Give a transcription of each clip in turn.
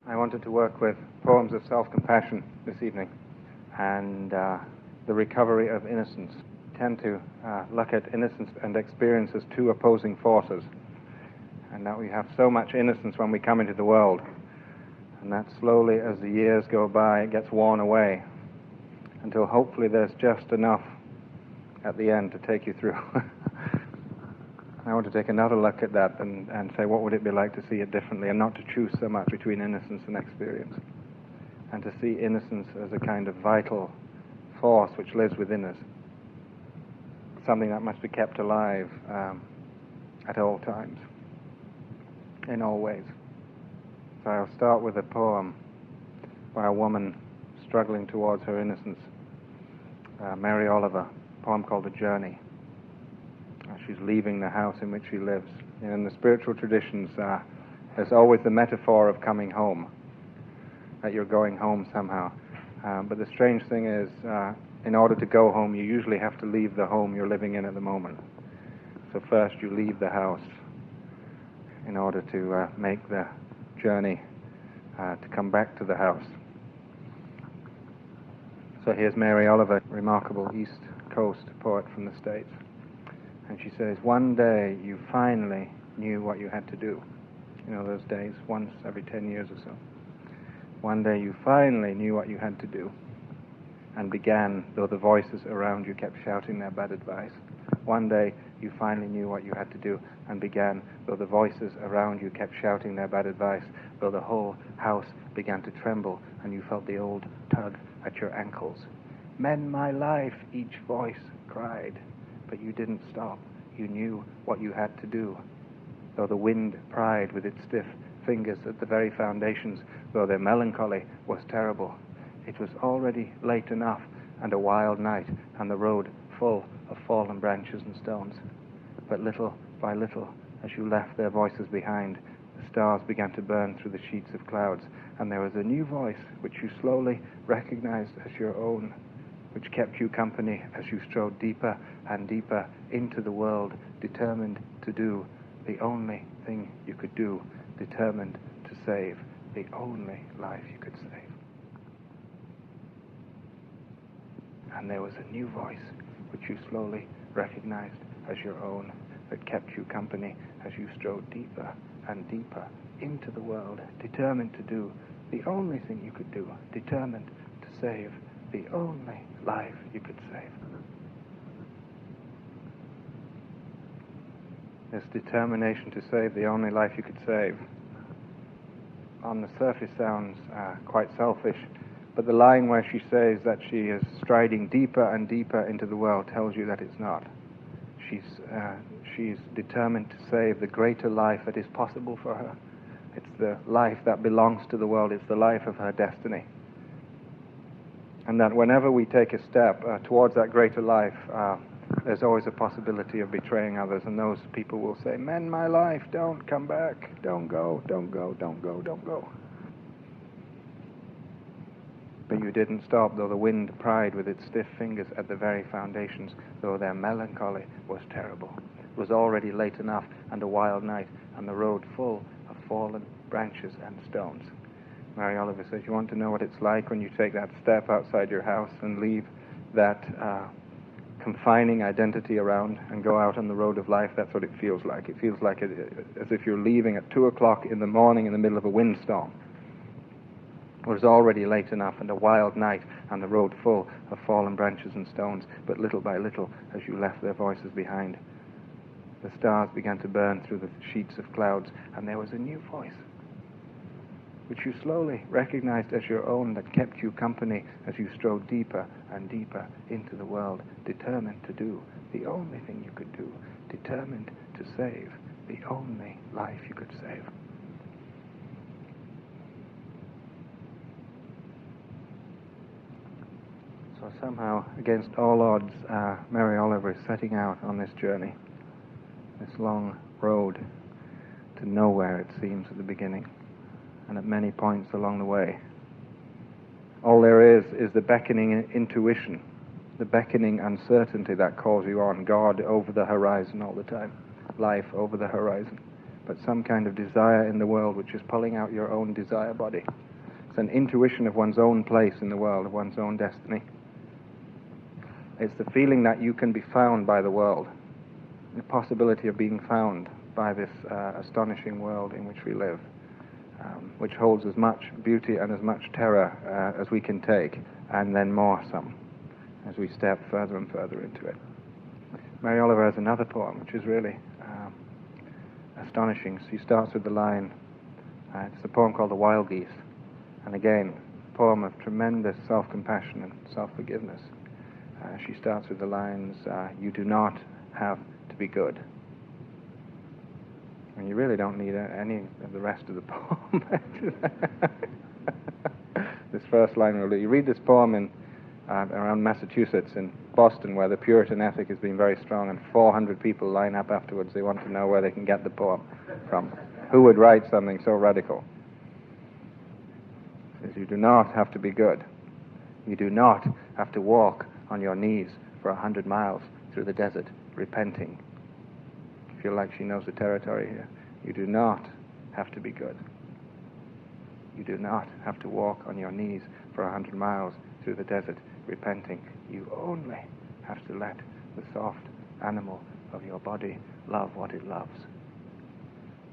I wanted to work with poems of self-compassion this evening and the recovery of innocence. I tend to look at innocence and experience as two opposing forces, and that we have so much innocence when we come into the world, and that slowly as the years go by it gets worn away until hopefully there's just enough at the end to take you through. I want to take another look at that and say, what would it be like to see it differently, and not to choose so much between innocence and experience, and to see innocence as a kind of vital force which lives within us, something that must be kept alive at all times, in all ways. So I'll start with a poem by a woman struggling towards her innocence, Mary Oliver, a poem called A Journey. She's leaving the house in which she lives. In the spiritual traditions, there's always the metaphor of coming home, that you're going home somehow. But the strange thing is, in order to go home, you usually have to leave the home you're living in at the moment. So first you leave the house in order to make the journey to come back to the house. So here's Mary Oliver, remarkable East Coast poet from the States. And she says, one day you finally knew what you had to do. You know those days, once every 10 years or so. One day you finally knew what you had to do, and began, though the voices around you kept shouting their bad advice. One day you finally knew what you had to do, and began, though the voices around you kept shouting their bad advice, though the whole house began to tremble, and you felt the old tug at your ankles. Mend my life, each voice cried. But you didn't stop. You knew what you had to do. Though the wind pried with its stiff fingers at the very foundations, though their melancholy was terrible, it was already late enough, and a wild night, and the road full of fallen branches and stones. But little by little, as you left their voices behind, the stars began to burn through the sheets of clouds, and there was a new voice which you slowly recognized as your own, which kept you company as you strode deeper and deeper into the world, determined to do the only thing you could do, determined to save the only life you could save. And there was a new voice which you slowly recognized as your own, that kept you company as you strode deeper and deeper into the world, determined to do the only thing you could do, determined to save the only life you could save. This determination to save the only life you could save, on the surface sounds quite selfish, but the line where she says that she is striding deeper and deeper into the world tells you that it's not. She's determined to save the greater life that is possible for her. It's the life that belongs to the world. It's the life of her destiny. And that whenever we take a step towards that greater life, there's always a possibility of betraying others, and those people will say, mend my life, don't come back, don't go, don't go, don't go, don't go. But you didn't stop, though the wind pried with its stiff fingers at the very foundations, though their melancholy was terrible. It was already late enough, and a wild night, and the road full of fallen branches and stones. Mary Oliver says, you want to know what it's like when you take that step outside your house and leave that confining identity around and go out on the road of life? That's what it feels like. It feels like as if you're leaving at 2 o'clock in the morning in the middle of a windstorm. It was already late enough, and a wild night, and the road full of fallen branches and stones. But little by little, as you left their voices behind, the stars began to burn through the sheets of clouds, and there was a new voice which you slowly recognized as your own, that kept you company as you strode deeper and deeper into the world, determined to do the only thing you could do, determined to save the only life you could save. So somehow, against all odds, Mary Oliver is setting out on this journey, this long road to nowhere, it seems, at the beginning, and at many points along the way. All there is the beckoning intuition, the beckoning uncertainty that calls you on, God over the horizon all the time, life over the horizon. but some kind of desire in the world which is pulling out your own desire body. It's an intuition of one's own place in the world, of one's own destiny. It's the feeling that you can be found by the world, the possibility of being found by this astonishing world in which we live, which holds as much beauty and as much terror as we can take, and then more some, as we step further and further into it. Mary Oliver has another poem which is really astonishing. She starts with the line, it's a poem called The Wild Geese, and again, a poem of tremendous self-compassion and self-forgiveness. She starts with the lines, you do not have to be good. And you really don't need any of the rest of the poem. This first line, you read this poem in around Massachusetts, in Boston, where the Puritan ethic has been very strong, and 400 people line up afterwards. They want to know where they can get the poem from. Who would write something so radical? It says, you do not have to be good. You do not have to walk on your knees for 100 miles through the desert, repenting. I feel like she knows the territory here. You do not have to be good. You do not have to walk on your knees for 100 miles through the desert, repenting. You only have to let the soft animal of your body love what it loves.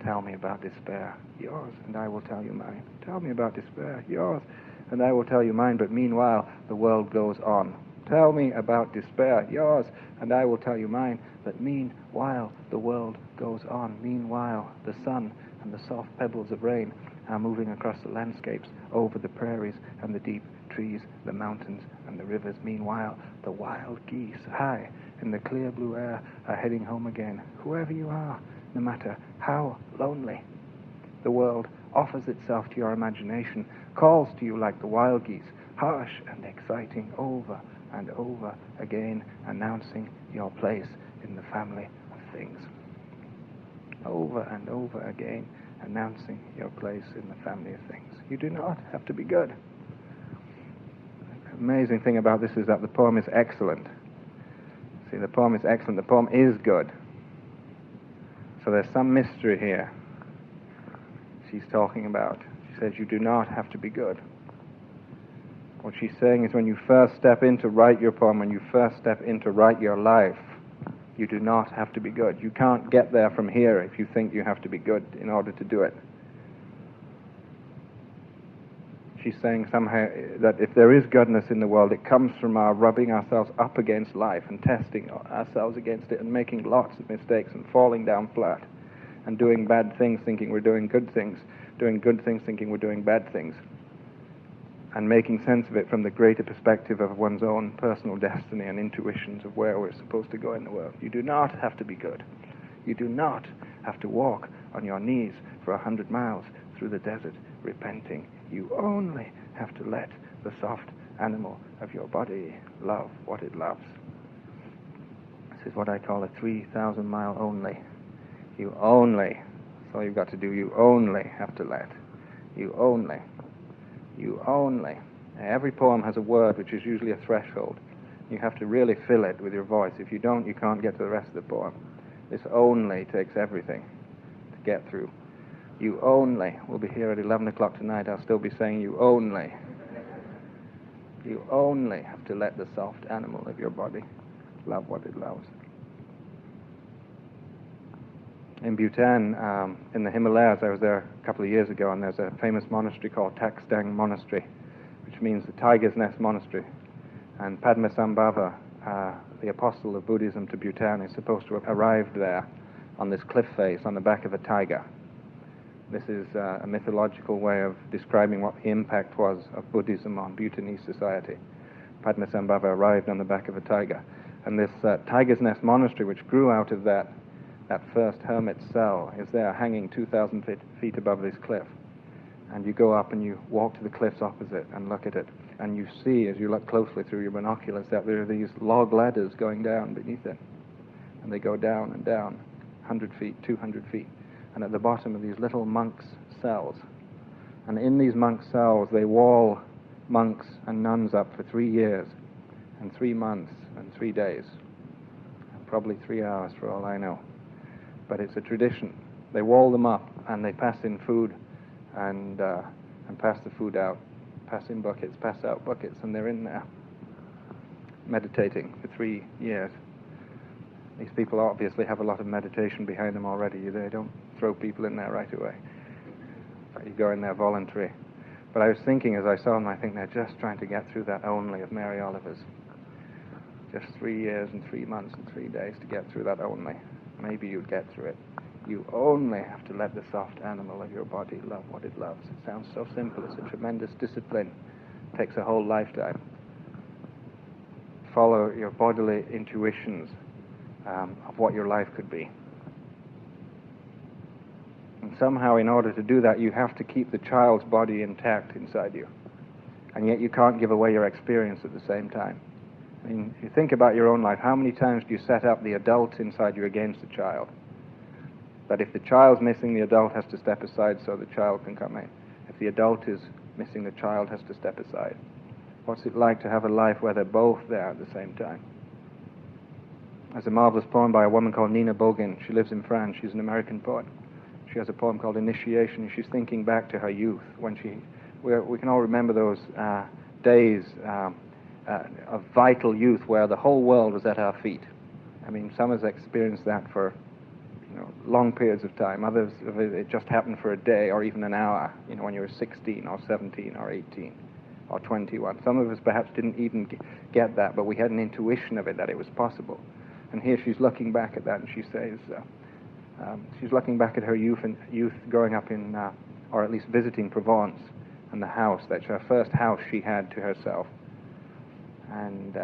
Tell me about despair, yours, and I will tell you mine. Tell me about despair, yours, and I will tell you mine. But meanwhile, the world goes on. Tell me about despair, yours, and I will tell you mine. But meanwhile, the world goes on. Meanwhile, the sun and the soft pebbles of rain are moving across the landscapes, over the prairies and the deep trees, the mountains and the rivers. Meanwhile, the wild geese, high in the clear blue air, are heading home again. Whoever you are, no matter how lonely, the world offers itself to your imagination, calls to you like the wild geese, harsh and exciting, over and over again, announcing your place in the family of things. Over and over again, announcing your place in the family of things. You do not have to be good. The amazing thing about this is that the poem is excellent. See, the poem is excellent. The poem is good. So there's some mystery here she's talking about. She says you do not have to be good. What she's saying is when you first step in to write your poem, when you first step in to write your life, you do not have to be good. You can't get there from here if you think you have to be good in order to do it. She's saying somehow that if there is goodness in the world, it comes from our rubbing ourselves up against life and testing ourselves against it and making lots of mistakes and falling down flat and doing bad things thinking we're doing good things thinking we're doing bad things, and making sense of it from the greater perspective of one's own personal destiny and intuitions of where we're supposed to go in the world. You do not have to be good. You do not have to walk on your knees for 100 miles through the desert repenting. You only have to let the soft animal of your body love what it loves. This is what I call a 3,000 mile only. You only, that's all you've got to do, you only have to let. You only. Every poem has a word which is usually a threshold. You have to really fill it with your voice. If you don't, you can't get to the rest of the poem. This only takes everything to get through. You only. We'll be here at 11 o'clock tonight. I'll still be saying you only. You only have to let the soft animal of your body love what it loves. In Bhutan, in the Himalayas, I was there a couple of years ago, and there's a famous monastery called Taksdang Monastery, which means the Tiger's Nest Monastery. And Padmasambhava, the apostle of Buddhism to Bhutan, is supposed to have arrived there on this cliff face on the back of a tiger. This is a mythological way of describing what the impact was of Buddhism on Bhutanese society. Padmasambhava arrived on the back of a tiger. And this Tiger's Nest Monastery, which grew out of that first hermit cell, is there hanging 2,000 feet above this cliff. And you go up and you walk to the cliffs opposite and look at it. And you see, as you look closely through your binoculars, that there are these log ladders going down beneath it. And they go down and down, 100 feet, 200 feet. And at the bottom are these little monks' cells. And in these monks' cells, they wall monks and nuns up for 3 years, and 3 months, and 3 days. And probably 3 hours for all I know. But it's a tradition They wall them up, and they pass in food and pass the food out, pass in buckets, pass out buckets, and they're in there meditating for 3 years. These people obviously have a lot of meditation behind them already. They don't throw people in there right away. You go in there voluntary. But I was thinking as I saw them, I think they're just trying to get through that only of Mary Oliver's. Just 3 years and 3 months and 3 days to get through that only. Maybe you'd get through it. You only have to let the soft animal of your body love what it loves. It sounds so simple. It's a tremendous discipline. It takes a whole lifetime. Follow your bodily intuitions of what your life could be. And somehow, in order to do that, you have to keep the child's body intact inside you. And yet you can't give away your experience at the same time. I mean, if you think about your own life, how many times do you set up the adult inside you against the child? That if the child's missing, the adult has to step aside so the child can come in. If the adult is missing, the child has to step aside. What's it like to have a life where they're both there at the same time? There's a marvelous poem by a woman called Nina Bogin. She lives in France. She's an American poet. She has a poem called Initiation. She's thinking back to her youth when we can all remember those days of vital youth where the whole world was at our feet. I mean, some has experienced that for long periods of time. Others, it just happened for a day or even an hour, when you were 16 or 17 or 18 or 21. Some of us perhaps didn't even get that, but we had an intuition of it, that it was possible. And here she's looking back at that, and she says, she's looking back at her youth growing up in, or at least visiting Provence, and the house, that's her first house she had to herself. And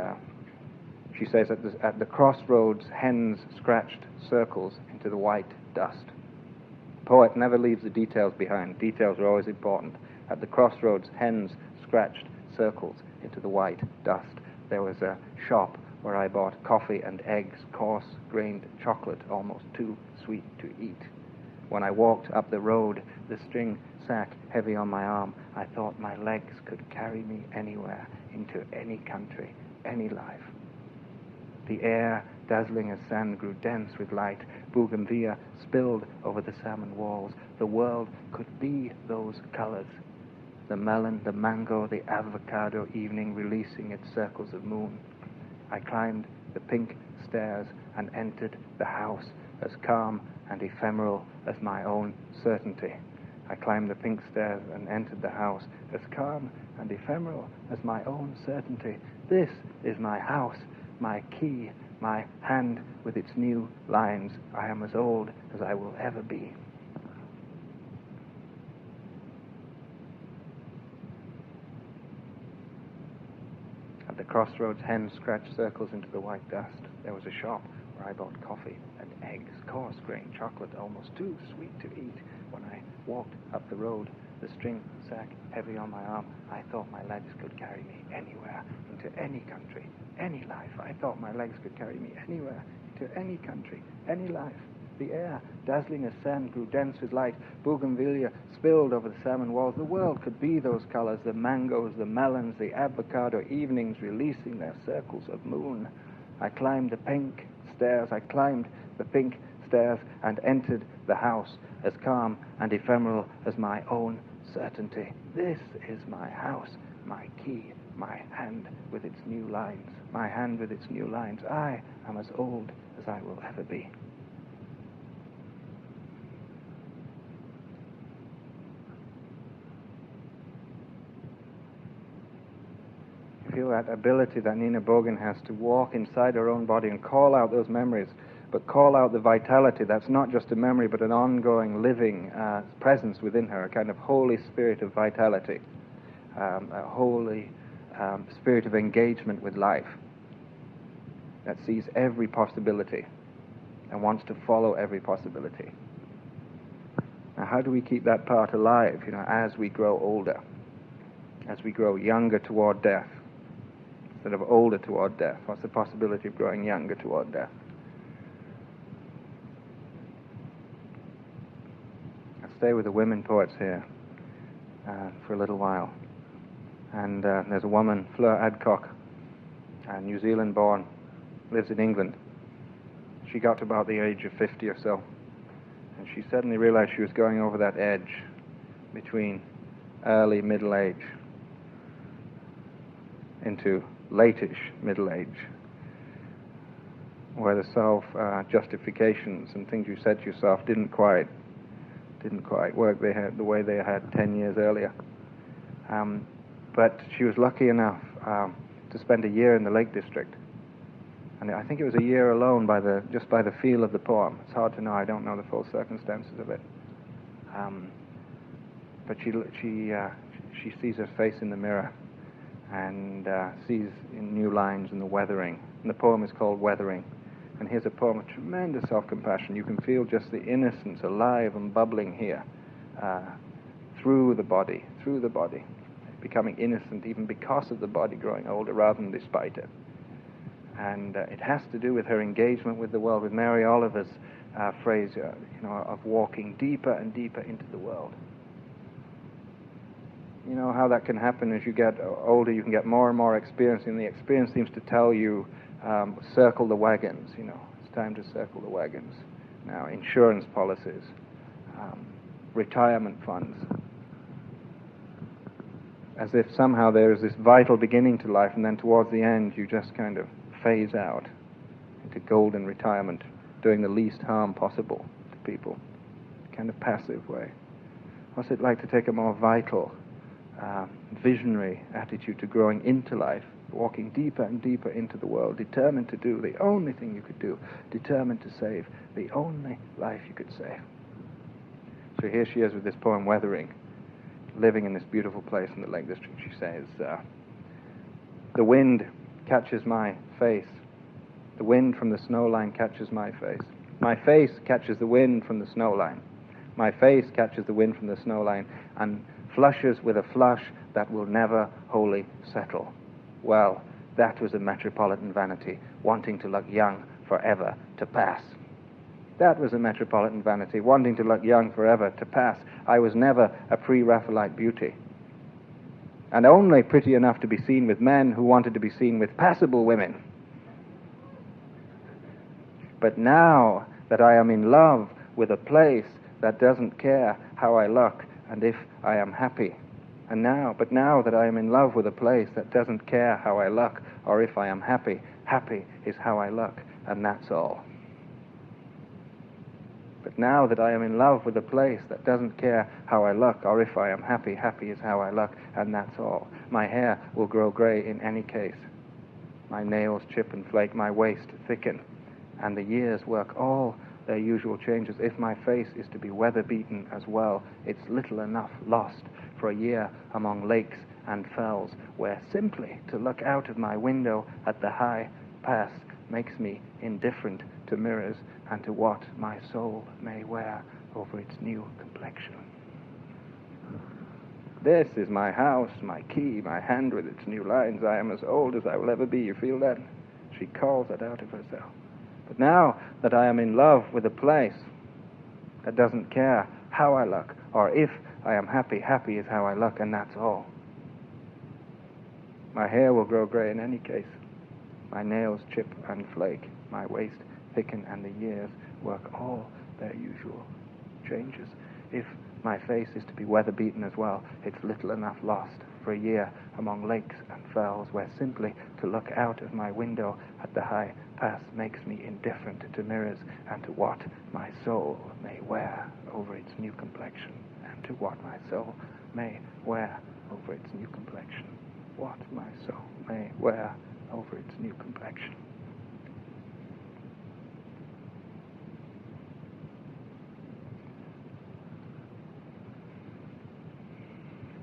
she says, at the crossroads, hens scratched circles into the white dust. The poet never leaves the details behind. Details are always important. At the crossroads, hens scratched circles into the white dust. There was a shop where I bought coffee and eggs, coarse-grained chocolate, almost too sweet to eat. When I walked up the road, the string sack heavy on my arm, I thought my legs could carry me anywhere, into any country, any life. The air, dazzling as sand, grew dense with light. Bougainvillea spilled over the salmon walls. The world could be those colors. The melon, the mango, the avocado, evening releasing its circles of moon. I climbed the pink stairs and entered the house, as calm and ephemeral as my own certainty. I climbed the pink stairs and entered the house, as calm and ephemeral as my own certainty. This is my house, my key, my hand with its new lines. I am as old as I will ever be. At the crossroads, hens scratched circles into the white dust. There was a shop where I bought coffee and eggs, coarse-grained chocolate, almost too sweet to eat. When I walked up the road, the string sack heavy on my arm, I thought my legs could carry me anywhere, into any country, any life. I thought my legs could carry me anywhere, into any country, any life. The air, dazzling as sand, grew dense with light. Bougainvillea spilled over the salmon walls. The world could be those colors, the mangoes, the melons, the avocado, evenings releasing their circles of moon. I climbed the pink stairs. I climbed the pink stairs and entered the house, as calm and ephemeral as my own certainty. This is my house, my key, my hand with its new lines. My hand with its new lines. I am as old as I will ever be. Feel that ability that Nina Bogin has to walk inside her own body and call out those memories, but call out the vitality that's not just a memory but an ongoing living presence within her, a kind of Holy Spirit of vitality, a holy spirit of engagement with life that sees every possibility and wants to follow every possibility. Now, how do we keep that part alive, as we grow older, as we grow younger toward death? Instead of older toward death, what's the possibility of growing younger toward death? I'll stay with the women poets here for a little while. And there's a woman, Fleur Adcock, New Zealand born, lives in England. She got to about the age of 50 or so, And she suddenly realized she was going over that edge between early middle age into late-ish middle age, where the self-justifications and things you said to yourself didn't quite work the way they had 10 years earlier. But she was lucky enough to spend a year in the Lake District. And I think it was a year alone just by the feel of the poem. It's hard to know. I don't know the full circumstances of it. But she sees her face in the mirror and sees in new lines in the weathering. And the poem is called Weathering. And here's a poem of tremendous self-compassion. You can feel just the innocence alive and bubbling here through the body, becoming innocent even because of the body growing older rather than despite it. And it has to do with her engagement with the world, with Mary Oliver's phrase, of walking deeper and deeper into the world. You know how that can happen as you get older. You can get more and more experience, and the experience seems to tell you, circle the wagons. It's time to circle the wagons. Now, insurance policies, retirement funds, as if somehow there is this vital beginning to life, and then towards the end you just kind of phase out into golden retirement, doing the least harm possible to people, kind of passive way. What's it like to take a more vital, visionary attitude to growing into life, walking deeper and deeper into the world, determined to do the only thing you could do, determined to save the only life you could save? So here she is with this poem, Weathering, living in this beautiful place in the Lake District. She says, the wind catches my face. The wind from the snow line catches my face. My face catches the wind from the snow line. My face catches the wind from the snow line and flushes with a flush that will never wholly settle. Well, that was a metropolitan vanity, wanting to look young forever to pass. That was a metropolitan vanity, wanting to look young forever to pass. I was never a pre-Raphaelite beauty, and only pretty enough to be seen with men who wanted to be seen with passable women. But now that I am in love with a place that doesn't care how I look and if I am happy, but now that I am in love with a place that doesn't care how I look or if I am happy, happy is how I look, and that's all. But now that I am in love with a place that doesn't care how I look or if I am happy, happy is how I look, and that's all. My hair will grow gray in any case. My nails chip and flake, my waist thicken, and the years work all their usual changes. If my face is to be weather-beaten as well, it's little enough lost for a year among lakes and fells, where simply to look out of my window at the high pass makes me indifferent to mirrors and to what my soul may wear over its new complexion. This is my house, my key, my hand with its new lines. I am as old as I will ever be. You feel that? She calls it out of herself. But now that I am in love with a place that doesn't care how I look or if I am happy, happy is how I look, and that's all. My hair will grow gray in any case. My nails chip and flake. My waist thicken, and the years work all their usual changes. If my face is to be weather-beaten as well, it's little enough lost for a year among lakes and fells, where simply to look out of my window at the high pass makes me indifferent to mirrors and to what my soul may wear over its new complexion, and to what my soul may wear over its new complexion. What my soul may wear over its new complexion.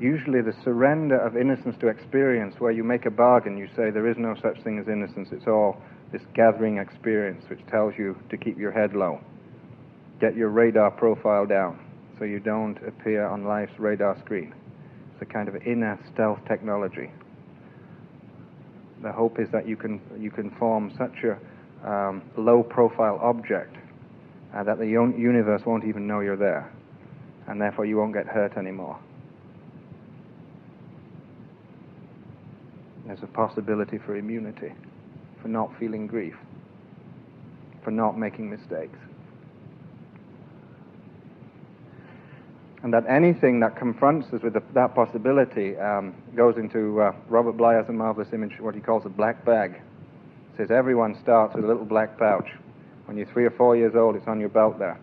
Usually the surrender of innocence to experience, where you make a bargain, you say there is no such thing as innocence, it's all this gathering experience which tells you to keep your head low, get your radar profile down so you don't appear on life's radar screen. It's a kind of inner stealth technology. The hope is that you can form such a low-profile object that the universe won't even know you're there, and therefore you won't get hurt anymore. There's a possibility for immunity, for not feeling grief, for not making mistakes. And that anything that confronts us with that possibility goes into Robert Bly has a marvelous image, what he calls a black bag. He says everyone starts with a little black pouch. When you're 3 or 4 years old, it's on your belt there.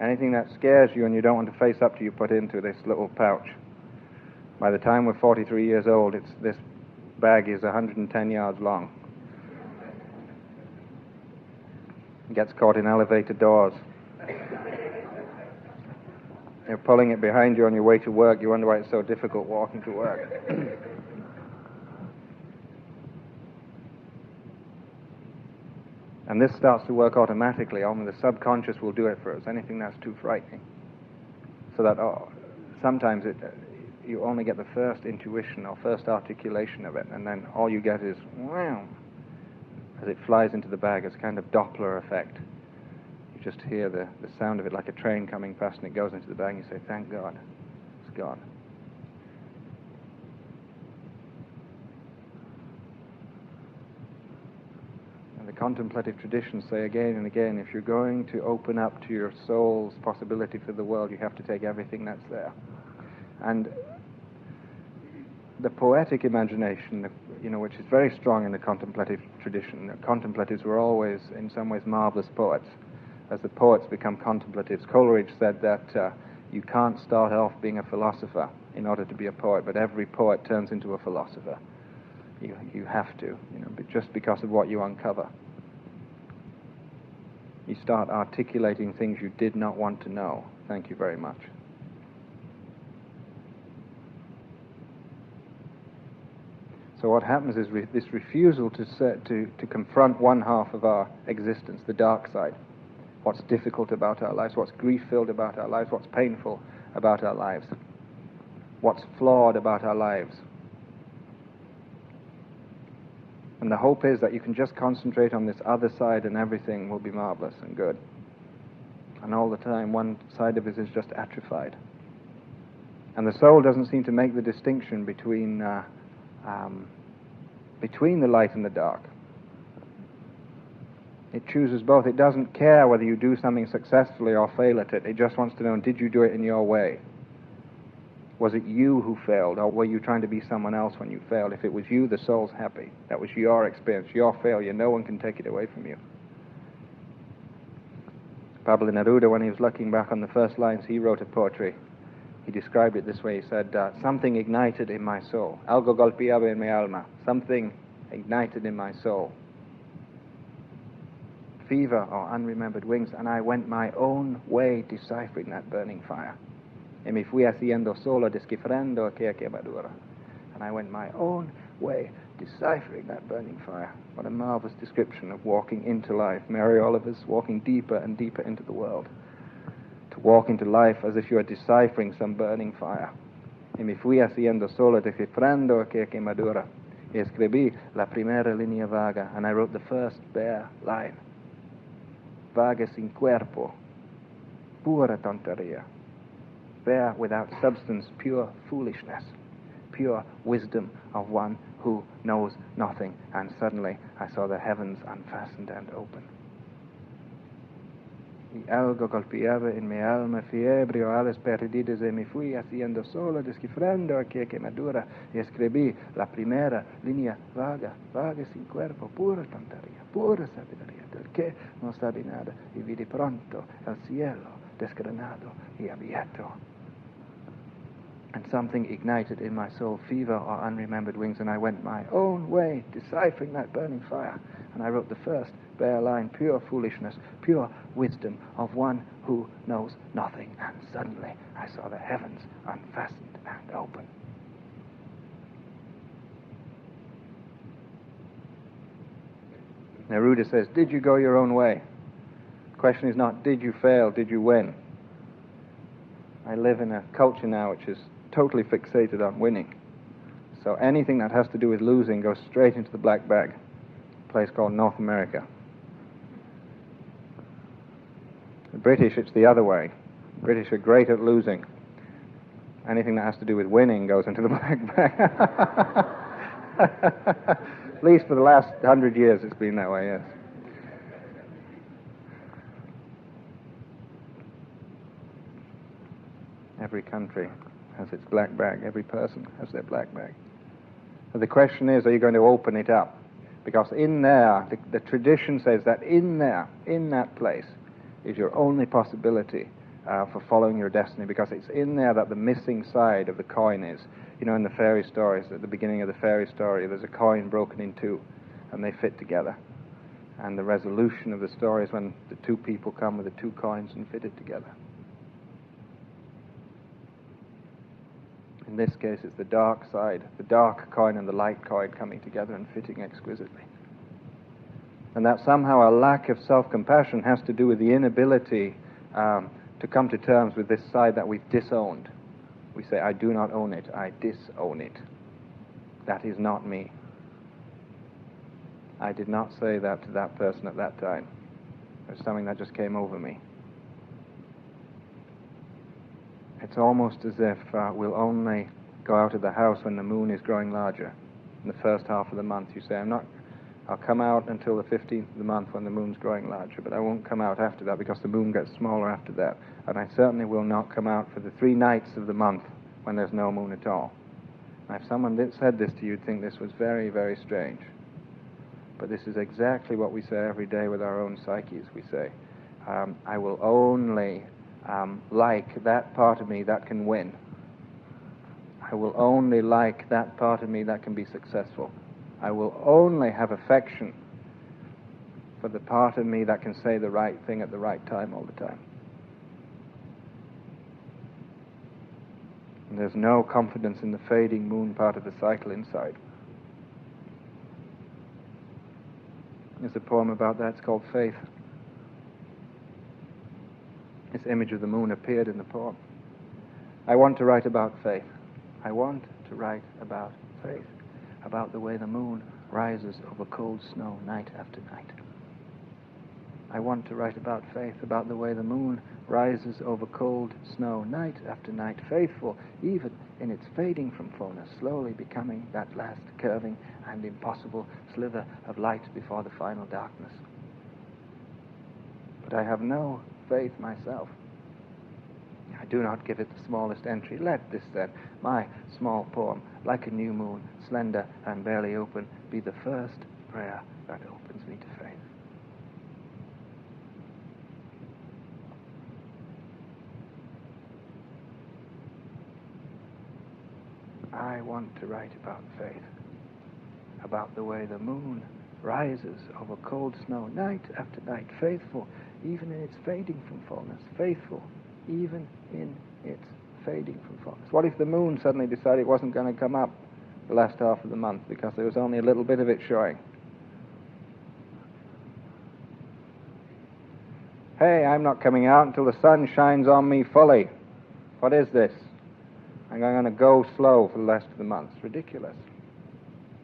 Anything that scares you and you don't want to face up to, you put into this little pouch. By the time we're 43 years old, this bag is 110 yards long. It gets caught in elevator doors. You're pulling it behind you on your way to work. You wonder why it's so difficult walking to work. And this starts to work automatically. Only the subconscious will do it for us, anything that's too frightening. So that sometimes you only get the first intuition or first articulation of it, and then all you get is, wow, as it flies into the bag. It's a kind of Doppler effect. You just hear the sound of it like a train coming past, and it goes into the bag, and you say, thank God, it's gone. And the contemplative traditions say again and again, if you're going to open up to your soul's possibility for the world, you have to take everything that's there. And the poetic imagination, which is very strong in the contemplative tradition, the contemplatives were always, in some ways, marvelous poets. As the poets become contemplatives, Coleridge said that you can't start off being a philosopher in order to be a poet, but every poet turns into a philosopher. You have to, just because of what you uncover. You start articulating things you did not want to know. Thank you very much. So what happens is this refusal to confront one half of our existence, the dark side. What's difficult about our lives, what's grief-filled about our lives, what's painful about our lives, what's flawed about our lives. And the hope is that you can just concentrate on this other side and everything will be marvelous and good. And all the time, one side of it is just atrophied. And the soul doesn't seem to make the distinction between the light and the dark. It chooses both. It doesn't care whether you do something successfully or fail at it. It just wants to know, did you do it in your way? Was it you who failed, or were you trying to be someone else when you failed? If it was you, the soul's happy. That was your experience, your failure. No one can take it away from you. Pablo Neruda, when he was looking back on the first lines he wrote of poetry, he described it this way. He said, something ignited in my soul. Algo golpeaba en mi alma. Something ignited in my soul. Fever or unremembered wings, and I went my own way deciphering that burning fire. E mi fui haciendo solo, descifrando aquella quemadura. And I went my own way deciphering that burning fire. What a marvelous description of walking into life. Mary Oliver's walking deeper and deeper into the world. To walk into life as if you are deciphering some burning fire. E mi fui haciendo solo, descifrando aquella quemadura. Y escribí la primera línea vaga, and I wrote the first bare line. Vaga sin cuerpo, pura tonteria. Bare without substance, pure foolishness, pure wisdom of one who knows nothing. And suddenly I saw the heavens unfastened and open. Y algo golpeaba en mi alma, fiebre o alas perdidas, y me fui haciendo solo, descifrando aquella quemadura, y escribí la primera línea vaga, vaga sin cuerpo, pura tontería, pura sabiduría, del que no sabe nada, y vi de pronto el cielo desgranado y abierto. And something ignited in my soul, fever or unremembered wings, and I went my own way, deciphering that burning fire. And I wrote the first bare line, pure foolishness, pure wisdom of one who knows nothing. And suddenly I saw the heavens unfastened and open. Neruda says, did you go your own way? The question is not, did you fail, did you win? I live in a culture now which is totally fixated on winning. So anything that has to do with losing goes straight into the black bag, a place called North America. The British, it's the other way. The British are great at losing. Anything that has to do with winning goes into the black bag. At least for the last 100 years it's been that way, yes. Every country has its black bag. Every person has their black bag. So the question is, are you going to open it up? Because in there, the tradition says that in there, in that place, is your only possibility for following your destiny, because it's in there that the missing side of the coin is. You know, in the fairy stories, at the beginning of the fairy story, there's a coin broken in two, and they fit together. And the resolution of the story is when the two people come with the two coins and fit it together. In this case, it's the dark side, the dark coin and the light coin coming together and fitting exquisitely. And that somehow a lack of self-compassion has to do with the inability to come to terms with this side that we've disowned. We say, I do not own it, I disown it. That is not me. I did not say that to that person at that time. There's something that just came over me. It's almost as if we'll only go out of the house when the moon is growing larger. In the first half of the month, you say, I'll come out until the 15th of the month when the moon's growing larger, but I won't come out after that because the moon gets smaller after that. And I certainly will not come out for the 3 nights of the month when there's no moon at all. Now, if someone said this to you, you'd think this was very, very strange. But this is exactly what we say every day with our own psyches. We say, I will only like that part of me that can win. I will only like that part of me that can be successful. I will only have affection for the part of me that can say the right thing at the right time all the time. And there's no confidence in the fading moon part of the cycle inside. There's a poem about that. It's called Faith. This image of the moon appeared in the poem. I want to write about faith. I want to write about faith, about the way the moon rises over cold snow night after night. I want to write about faith, about the way the moon rises over cold snow night after night, faithful even in its fading from fullness, slowly becoming that last curving and impossible slither of light before the final darkness. But I have no faith myself. I do not give it the smallest entry. Let this then, my small poem, like a new moon, slender and barely open, be the first prayer that opens me to faith. I want to write about faith, about the way the moon rises over cold snow night after night, faithful even in its fading from fullness, faithful even in its fading from fullness. What if the moon suddenly decided it wasn't going to come up the last half of the month because there was only a little bit of it showing? Hey, I'm not coming out until the sun shines on me fully. What is this? I'm going to go slow for the rest of the month. It's ridiculous.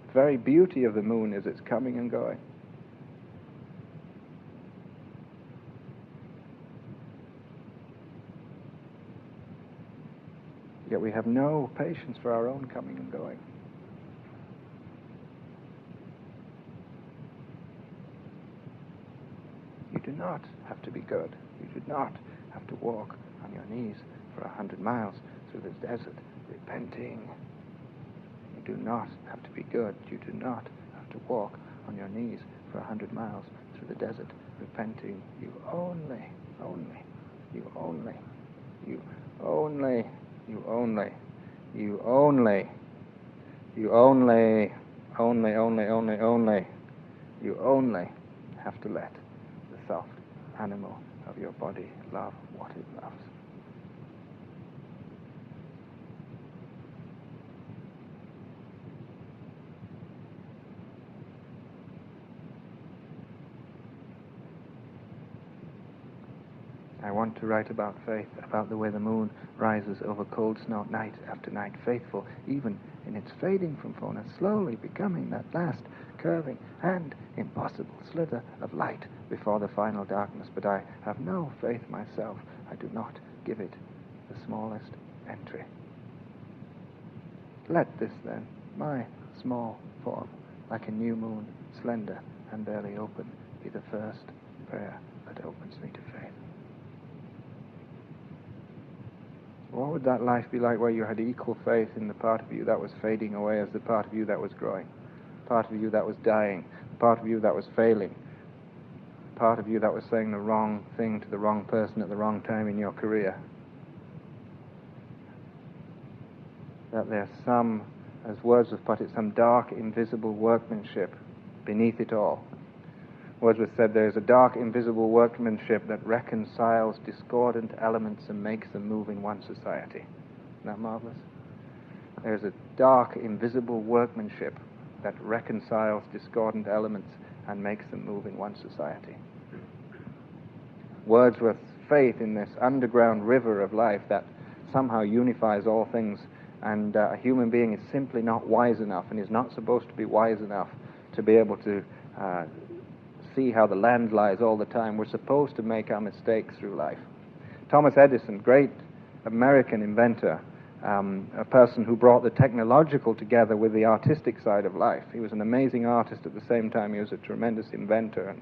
The very beauty of the moon is its coming and going. Yet we have no patience for our own coming and going. You do not have to be good. You do not have to walk on your knees for 100 miles through the desert repenting. You do not have to be good. You do not have to walk on your knees for 100 miles through the desert repenting. You only, you only, you only, you only, you only, you only, only, you only have to let the soft animal of your body love what it loves. I want to write about faith, about the way the moon rises over cold snow night after night, faithful even in its fading from fullness, slowly becoming that last curving and impossible slither of light before the final darkness. But I have no faith myself. I do not give it the smallest entry. Let this then, my small form, like a new moon, slender and barely open, be the first prayer that opens me to faith. What would that life be like where you had equal faith in the part of you that was fading away as the part of you that was growing, part of you that was dying, part of you that was failing, part of you that was saying the wrong thing to the wrong person at the wrong time in your career? That there's some, as Wordsworth put it, some dark, invisible workmanship beneath it all. Wordsworth said there is a dark, invisible workmanship that reconciles discordant elements and makes them move in one society. Isn't that marvelous? There's a dark, invisible workmanship that reconciles discordant elements and makes them move in one society. Wordsworth's faith in this underground river of life that somehow unifies all things, and a human being is simply not wise enough and is not supposed to be wise enough to be able to see how the land lies all the time. We're supposed to make our mistakes through life. Thomas Edison, great American inventor, a person who brought the technological together with the artistic side of life. He was an amazing artist at the same time. He was a tremendous inventor,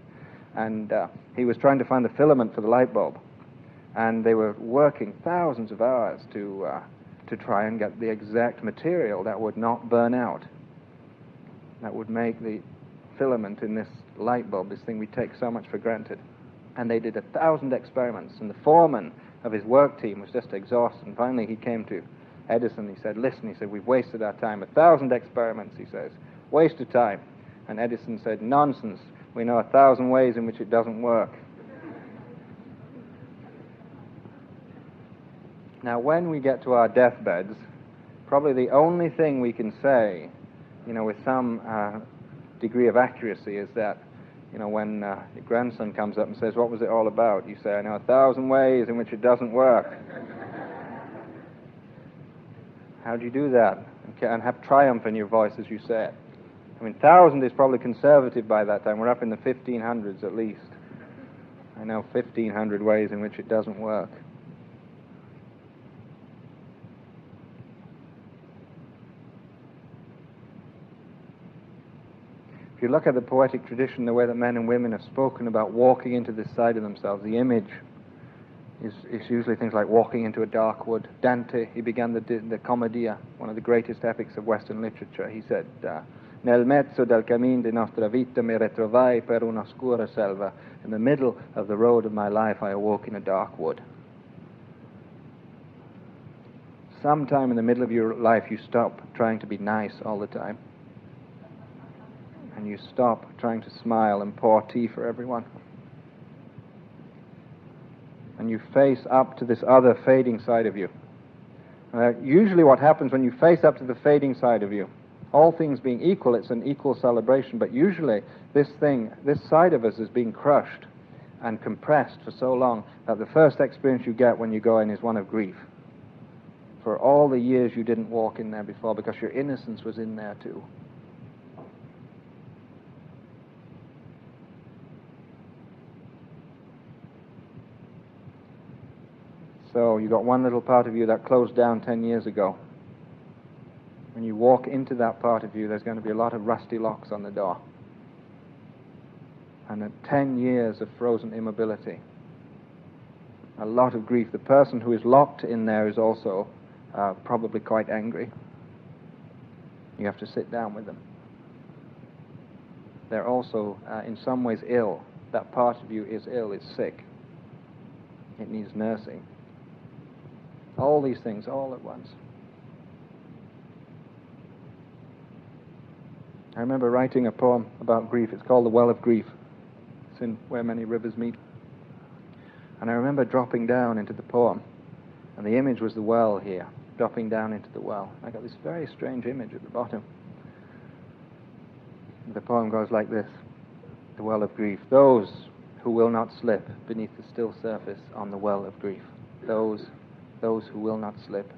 and he was trying to find the filament for the light bulb, and they were working thousands of hours to try and get the exact material that would not burn out, that would make the filament in this light bulb, this thing we take so much for granted. And they did 1,000 experiments, and the foreman of his work team was just exhausted. And finally he came to Edison. He said, listen, he said, we've wasted our time. 1,000 experiments, he says, waste of time. And Edison said, nonsense, we know 1,000 ways in which it doesn't work. Now, when we get to our deathbeds, probably the only thing we can say, with some degree of accuracy is that, when your grandson comes up and says, what was it all about? You say, I know 1,000 ways in which it doesn't work. How do you do that? And have triumph in your voice as you say it. 1,000 is probably conservative by that time. We're up in the 1,500s at least. I know 1,500 ways in which it doesn't work. If you look at the poetic tradition, the way that men and women have spoken about walking into this side of themselves, the image is usually things like walking into a dark wood. Dante, he began the Commedia, one of the greatest epics of Western literature. He said, Nel mezzo del cammin di nostra vita mi ritrovai per una oscura selva. In the middle of the road of my life, I awoke in a dark wood. Sometime in the middle of your life, you stop trying to be nice all the time. And you stop trying to smile and pour tea for everyone. And you face up to this other fading side of you. Usually what happens when you face up to the fading side of you, all things being equal, it's an equal celebration, but usually this side of us is being crushed and compressed for so long that the first experience you get when you go in is one of grief. For all the years you didn't walk in there before, because your innocence was in there too. So you got one little part of you that closed down 10 years ago. When you walk into that part of you, there's going to be a lot of rusty locks on the door. And 10 years of frozen immobility. A lot of grief. The person who is locked in there is also probably quite angry. You have to sit down with them. They're also in some ways ill. That part of you is ill, it's sick. It needs nursing. All these things all at once. I remember writing a poem about grief. It's called The Well of Grief. It's in Where Many Rivers Meet. And I remember dropping down into the poem, and the image was the well here, dropping down into the well. I got this very strange image at the bottom. The poem goes like this: The Well of Grief. Those who will not slip beneath the still surface on the well of grief. Those who will not slip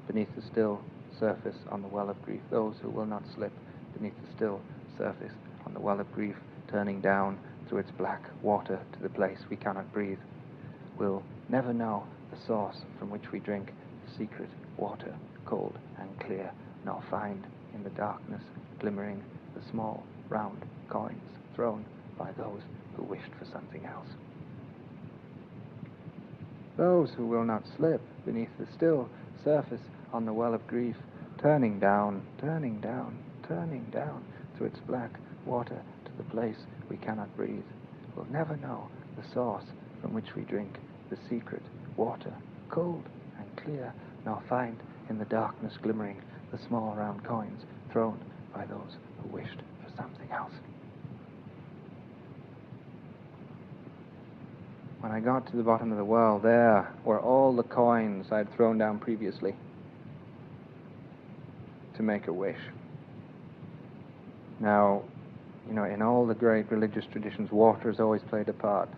beneath the still surface on the well of grief. Those who will not slip beneath the still surface on the well of grief, turning down through its black water to the place we cannot breathe, will never know the source from which we drink the secret water, cold and clear, nor find in the darkness glimmering the small round coins thrown by those who wished for something else. those who will not slip beneath the still surface on the well of grief, turning down, turning down, turning down through its black water to the place we cannot breathe, will never know the source from which we drink the secret water, cold and clear, nor find in the darkness glimmering the small round coins thrown by those who wished for something else. When I got to the bottom of the well, there were all the coins I'd thrown down previously to make a wish. Now, in all the great religious traditions, water has always played a part.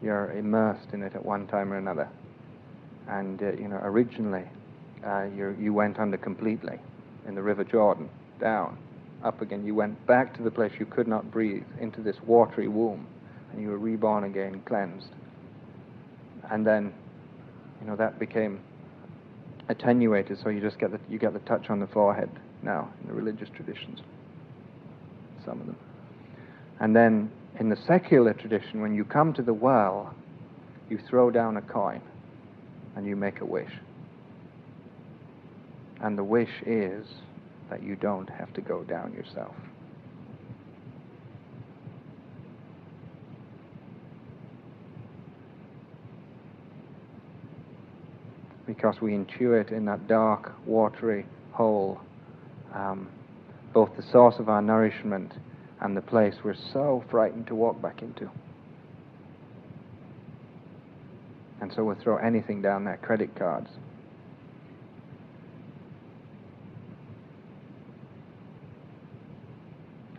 You're immersed in it at one time or another. And, originally, you went under completely in the River Jordan, down, up again. You went back to the place you could not breathe, into this watery womb, and you were reborn again, cleansed. And then, that became attenuated, so you just get the touch on the forehead now in the religious traditions, some of them. And then in the secular tradition, when you come to the well, you throw down a coin and you make a wish. And the wish is that you don't have to go down yourself. Because we intuit in that dark, watery hole both the source of our nourishment and the place we're so frightened to walk back into. And so we'll throw anything down there, credit cards.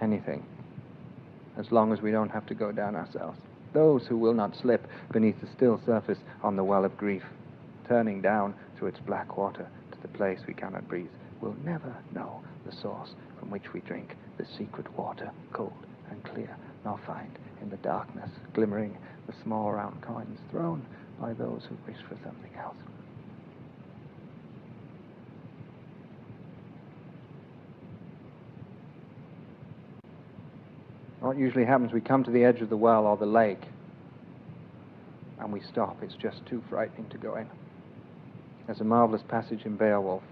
Anything, as long as we don't have to go down ourselves. Those who will not slip beneath the still surface on the well of grief, turning down through its black water to the place we cannot breathe, will never know the source from which we drink the secret water, cold and clear, nor find in the darkness glimmering the small round coins thrown by those who wish for something else. What usually happens, we come to the edge of the well or the lake and we stop. It's just too frightening to go in. There's a marvelous passage in Beowulf,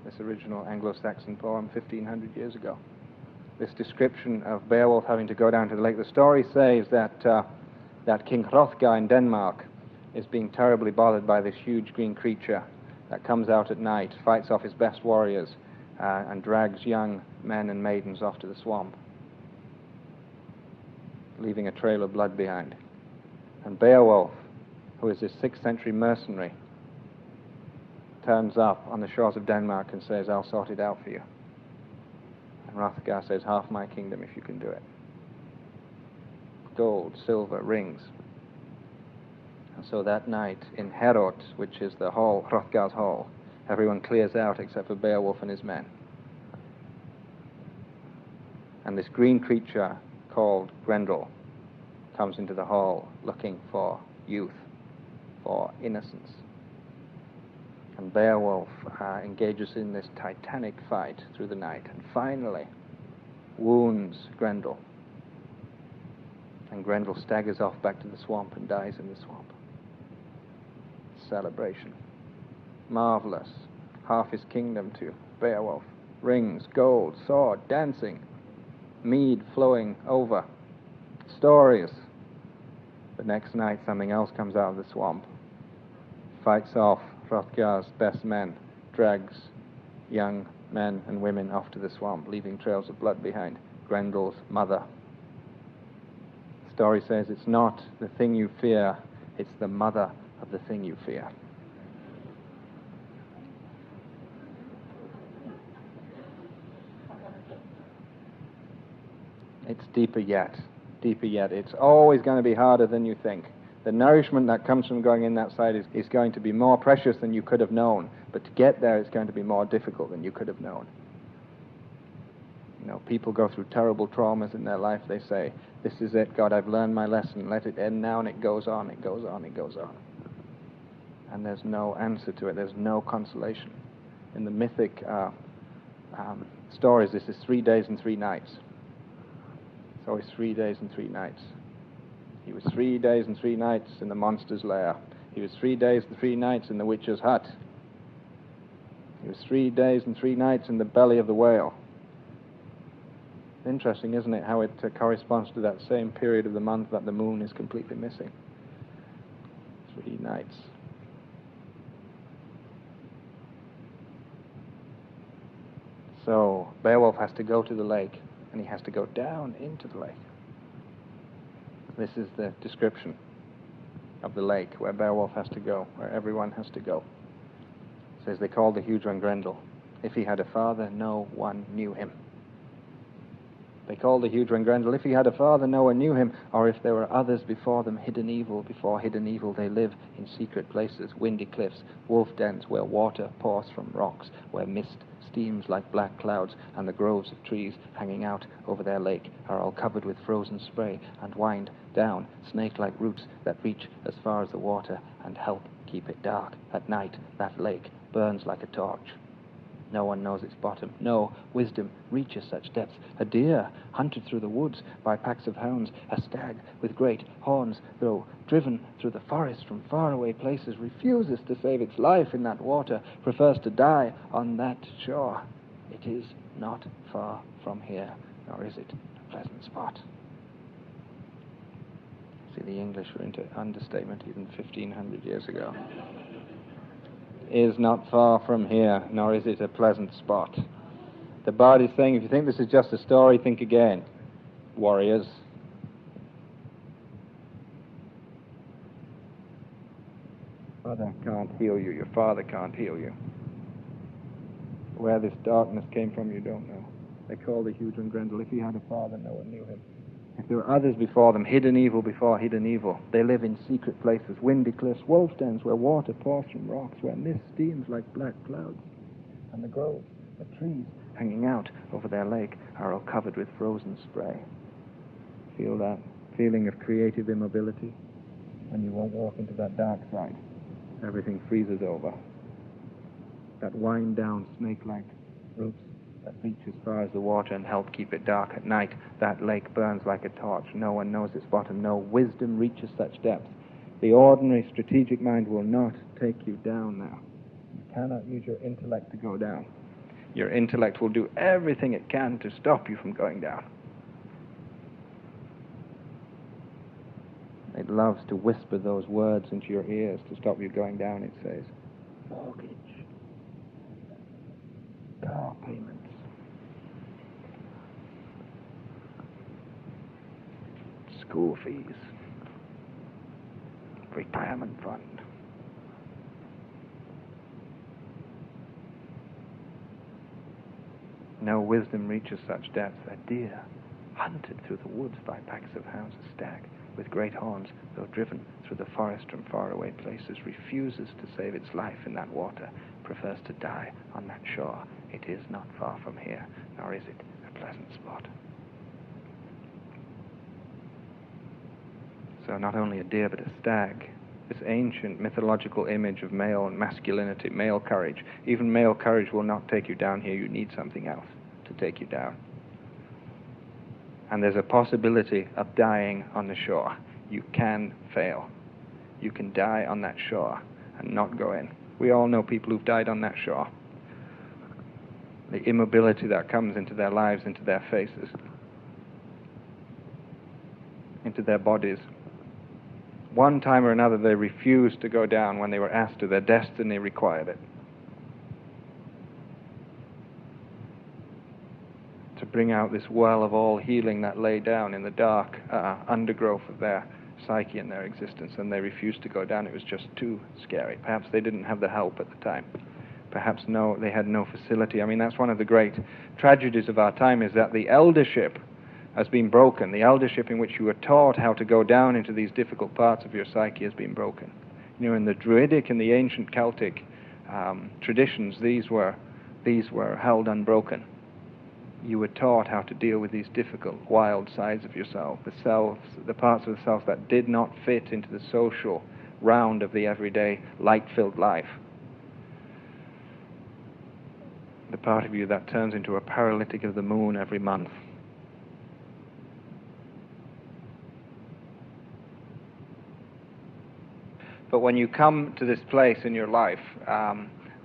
this original Anglo-Saxon poem 1500 years ago. This description of Beowulf having to go down to the lake. The story says that King Hrothgar in Denmark is being terribly bothered by this huge green creature that comes out at night, fights off his best warriors, and drags young men and maidens off to the swamp, leaving a trail of blood behind. And Beowulf, who is this 6th century mercenary, turns up on the shores of Denmark and says, "I'll sort it out for you." And Hrothgar says, "Half my kingdom if you can do it." Gold, silver, rings. And so that night in Herod, which is the hall, Hrothgar's hall, everyone clears out except for Beowulf and his men. And this green creature called Grendel comes into the hall looking for youth, for innocence. And Beowulf engages in this titanic fight through the night and finally wounds Grendel. And Grendel staggers off back to the swamp and dies in the swamp. Celebration. Marvelous. Half his kingdom to Beowulf. Rings, gold, sword, dancing, mead flowing over. Stories. The next night something else comes out of the swamp. Fights off Hrothgar's best men, drags young men and women off to the swamp, leaving trails of blood behind. Grendel's mother. The story says it's not the thing you fear, it's the mother of the thing you fear. It's deeper yet, deeper yet. It's always going to be harder than you think. The nourishment that comes from going in that side is going to be more precious than you could have known. But to get there, it's going to be more difficult than you could have known. People go through terrible traumas in their life. They say, "This is it, God, I've learned my lesson. Let it end now," and it goes on, it goes on, it goes on. And there's no answer to it. There's no consolation. In the mythic stories, this is 3 days and 3 nights. It's always 3 days and 3 nights. He was 3 days and 3 nights in the monster's lair. He was 3 days and 3 nights in the witch's hut. He was 3 days and 3 nights in the belly of the whale. Interesting, isn't it, how it corresponds to that same period of the month that the moon is completely missing. 3 nights. So Beowulf has to go to the lake, and he has to go down into the lake. This is the description of the lake where Beowulf has to go, where everyone has to go. It says, they called the huge one Grendel. If he had a father, no one knew him. They called the huge one Grendel. If he had a father, no one knew him. Or if there were others before them, hidden evil. Before hidden evil, they live in secret places, windy cliffs, wolf dens, where water pours from rocks, where mist steams like black clouds, and the groves of trees hanging out over their lake are all covered with frozen spray and wind down snake-like roots that reach as far as the water and help keep it dark. At night, that lake burns like a torch. No one knows its bottom. No wisdom reaches such depths. A deer hunted through the woods by packs of hounds, a stag with great horns, though driven through the forest from faraway places, refuses to save its life in that water, prefers to die on that shore. It is not far from here, nor is it a pleasant spot. See, the English were into understatement even 1,500 years ago. Is not far from here, nor is it a pleasant spot. The bard is saying, if you think this is just a story, think again, warriors. Father can't heal you. Your father can't heal you. Where this darkness came from, you don't know. They called the huge one Grendel. If he had a father, no one knew him. If there were others before them, hidden evil before hidden evil, they live in secret places, windy cliffs, wolf dens, where water pours from rocks, where mist steams like black clouds, and the groves, the trees hanging out over their lake are all covered with frozen spray. Feel that feeling of creative immobility when you won't walk into that dark side. Everything freezes over. That wind down snake-like roots that reach as far as the water and help keep it dark at night. That lake burns like a torch. No one knows its bottom. No wisdom reaches such depths. The ordinary strategic mind will not take you down now. You cannot use your intellect to go down. Your intellect will do everything it can to stop you from going down. It loves to whisper those words into your ears to stop you going down, it says. Mortgage. Car payments. School fees. Retirement fund. No wisdom reaches such depths. A deer, hunted through the woods by packs of hounds, a stag with great horns, though driven through the forest from faraway places, refuses to save its life in that water, prefers to die on that shore. It is not far from here, nor is it a pleasant spot. So not only a deer, but a stag. This ancient mythological image of male masculinity, male courage. Even male courage will not take you down here. You need something else to take you down. And there's a possibility of dying on the shore. You can fail. You can die on that shore and not go in. We all know people who've died on that shore. The immobility that comes into their lives, into their faces, into their bodies. One time or another, they refused to go down when they were asked to. Their destiny required it. To bring out this well of all healing that lay down in the dark undergrowth of their psyche and their existence, and they refused to go down. It was just too scary. Perhaps they didn't have the help at the time. Perhaps they had no facility. I mean, that's one of the great tragedies of our time, is that the eldership has been broken. The eldership in which you were taught how to go down into these difficult parts of your psyche has been broken. You know, in the Druidic and the ancient Celtic traditions, these were held unbroken. You were taught how to deal with these difficult, wild sides of yourself, the parts of the self that did not fit into the social round of the everyday light-filled life. The part of you that turns into a paralytic of the moon every month. But when you come to this place in your life,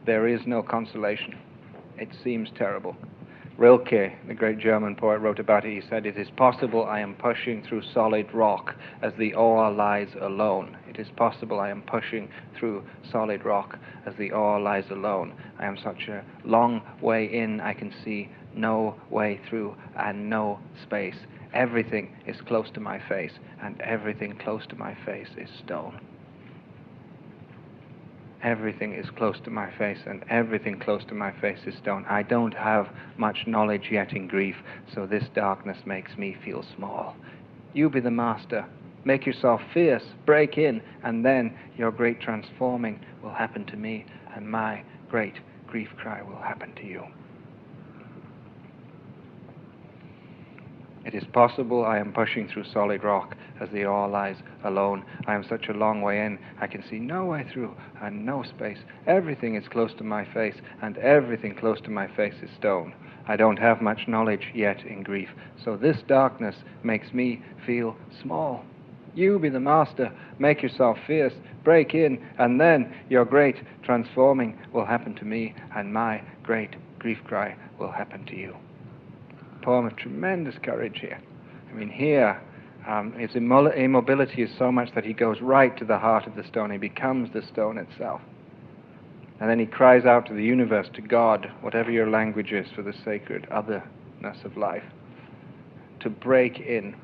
there is no consolation. It seems terrible. Rilke, the great German poet, wrote about it. He said, "It is possible I am pushing through solid rock as the ore lies alone. It is possible I am pushing through solid rock as the ore lies alone. I am such a long way in, I can see no way through and no space. Everything is close to my face, and everything close to my face is stone." Everything is close to my face, and everything close to my face is stone. I don't have much knowledge yet in grief, so this darkness makes me feel small. You be the master. Make yourself fierce, break in, and then your great transforming will happen to me, and my great grief cry will happen to you. It is possible I am pushing through solid rock as the ore lies alone. I am such a long way in, I can see no way through and no space. Everything is close to my face, and everything close to my face is stone. I don't have much knowledge yet in grief, so this darkness makes me feel small. You be the master, make yourself fierce, break in, and then your great transforming will happen to me, and my great grief cry will happen to you. Poem of tremendous courage here. I mean, here, his immobility is so much that he goes right to the heart of the stone. He becomes the stone itself. And then he cries out to the universe, to God, whatever your language is, for the sacred otherness of life, to break in.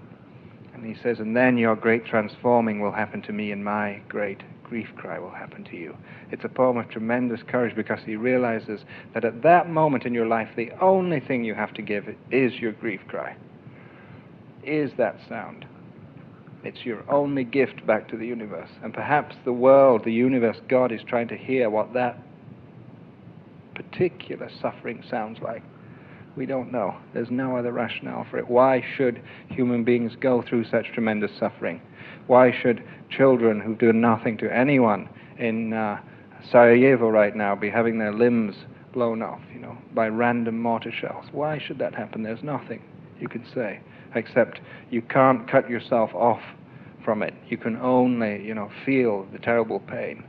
And he says, and then your great transforming will happen to me, and my great grief cry will happen to you. It's a poem of tremendous courage because he realizes that at that moment in your life, the only thing you have to give is your grief cry, is that sound. It's your only gift back to the universe. And perhaps the world, the universe, God is trying to hear what that particular suffering sounds like. We don't know. There's no other rationale for it. Why should human beings go through such tremendous suffering? Why should children who do nothing to anyone in Sarajevo right now be having their limbs blown off, by random mortar shells? Why should that happen? There's nothing you can say, except you can't cut yourself off from it. You can only, feel the terrible pain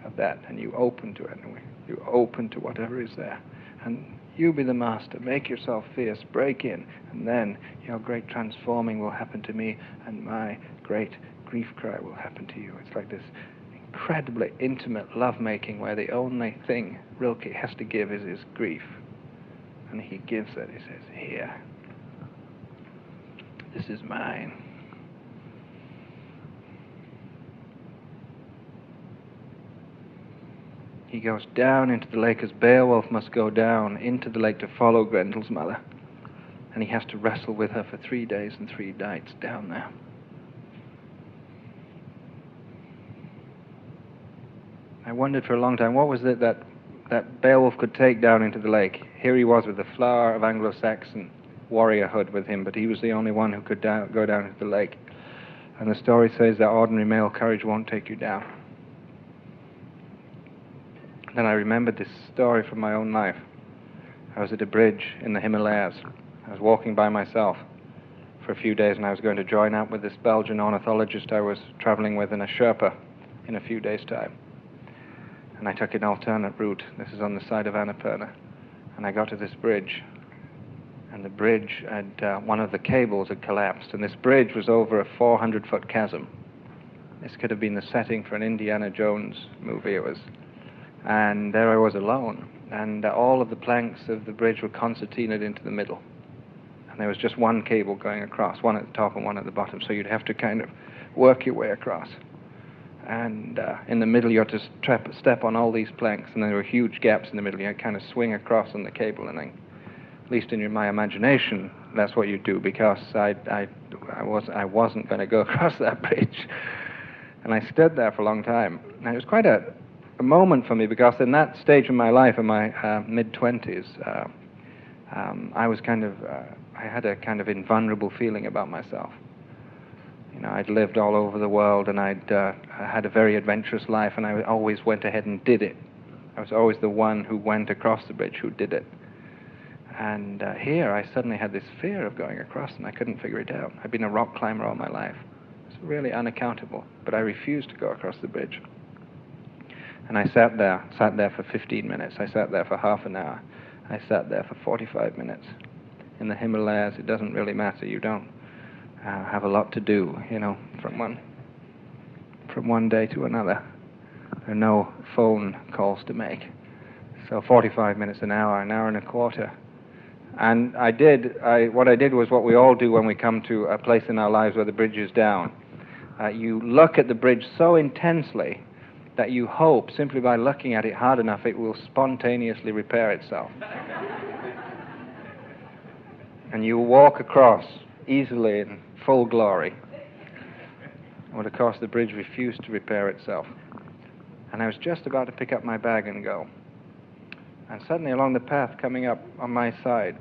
of that, and you open to it, and you open to whatever is there. And you be the master, make yourself fierce, break in, and then your great transforming will happen to me, and my great grief cry will happen to you. It's like this incredibly intimate lovemaking where the only thing Rilke has to give is his grief. And he gives it. He says, here, this is mine. He goes down into the lake as Beowulf must go down into the lake to follow Grendel's mother. And he has to wrestle with her for 3 days and 3 nights down there. I wondered for a long time, what was it that Beowulf could take down into the lake? Here he was with the flower of Anglo-Saxon warriorhood with him, but he was the only one who could go down into the lake. And the story says that ordinary male courage won't take you down. Then I remembered this story from my own life. I was at a bridge in the Himalayas. I was walking by myself for a few days, and I was going to join up with this Belgian ornithologist I was traveling with and a Sherpa in a few days' time. And I took an alternate route. This is on the side of Annapurna. And I got to this bridge. And the bridge had, one of the cables had collapsed. And this bridge was over a 400-foot chasm. This could have been the setting for an Indiana Jones movie. It was. And there I was alone. And all of the planks of the bridge were concertinaed into the middle. And there was just one cable going across, one at the top and one at the bottom. So you'd have to kind of work your way across. And in the middle, you had to step on all these planks, and there were huge gaps in the middle. You had to kind of swing across on the cable, and then, at least in my imagination, that's what you do, because I wasn't going to go across that bridge. And I stood there for a long time. And it was quite a moment for me, because in that stage of my life, in my mid-20s, I was I had a kind of invulnerable feeling about myself. I'd lived all over the world, and I'd had a very adventurous life, and I always went ahead and did it. I was always the one who went across the bridge who did it. And here, I suddenly had this fear of going across, and I couldn't figure it out. I'd been a rock climber all my life. It's really unaccountable, but I refused to go across the bridge. And I sat there for 15 minutes. I sat there for half an hour. I sat there for 45 minutes. In the Himalayas, it doesn't really matter. You don't have a lot to do, from one day to another. There are no phone calls to make. So 45 minutes, an hour and a quarter. And what I did was what we all do when we come to a place in our lives where the bridge is down. You look at the bridge so intensely that you hope, simply by looking at it hard enough, it will spontaneously repair itself. And you walk across easily in full glory. But of course the bridge refused to repair itself. And I was just about to pick up my bag and go. And suddenly along the path coming up on my side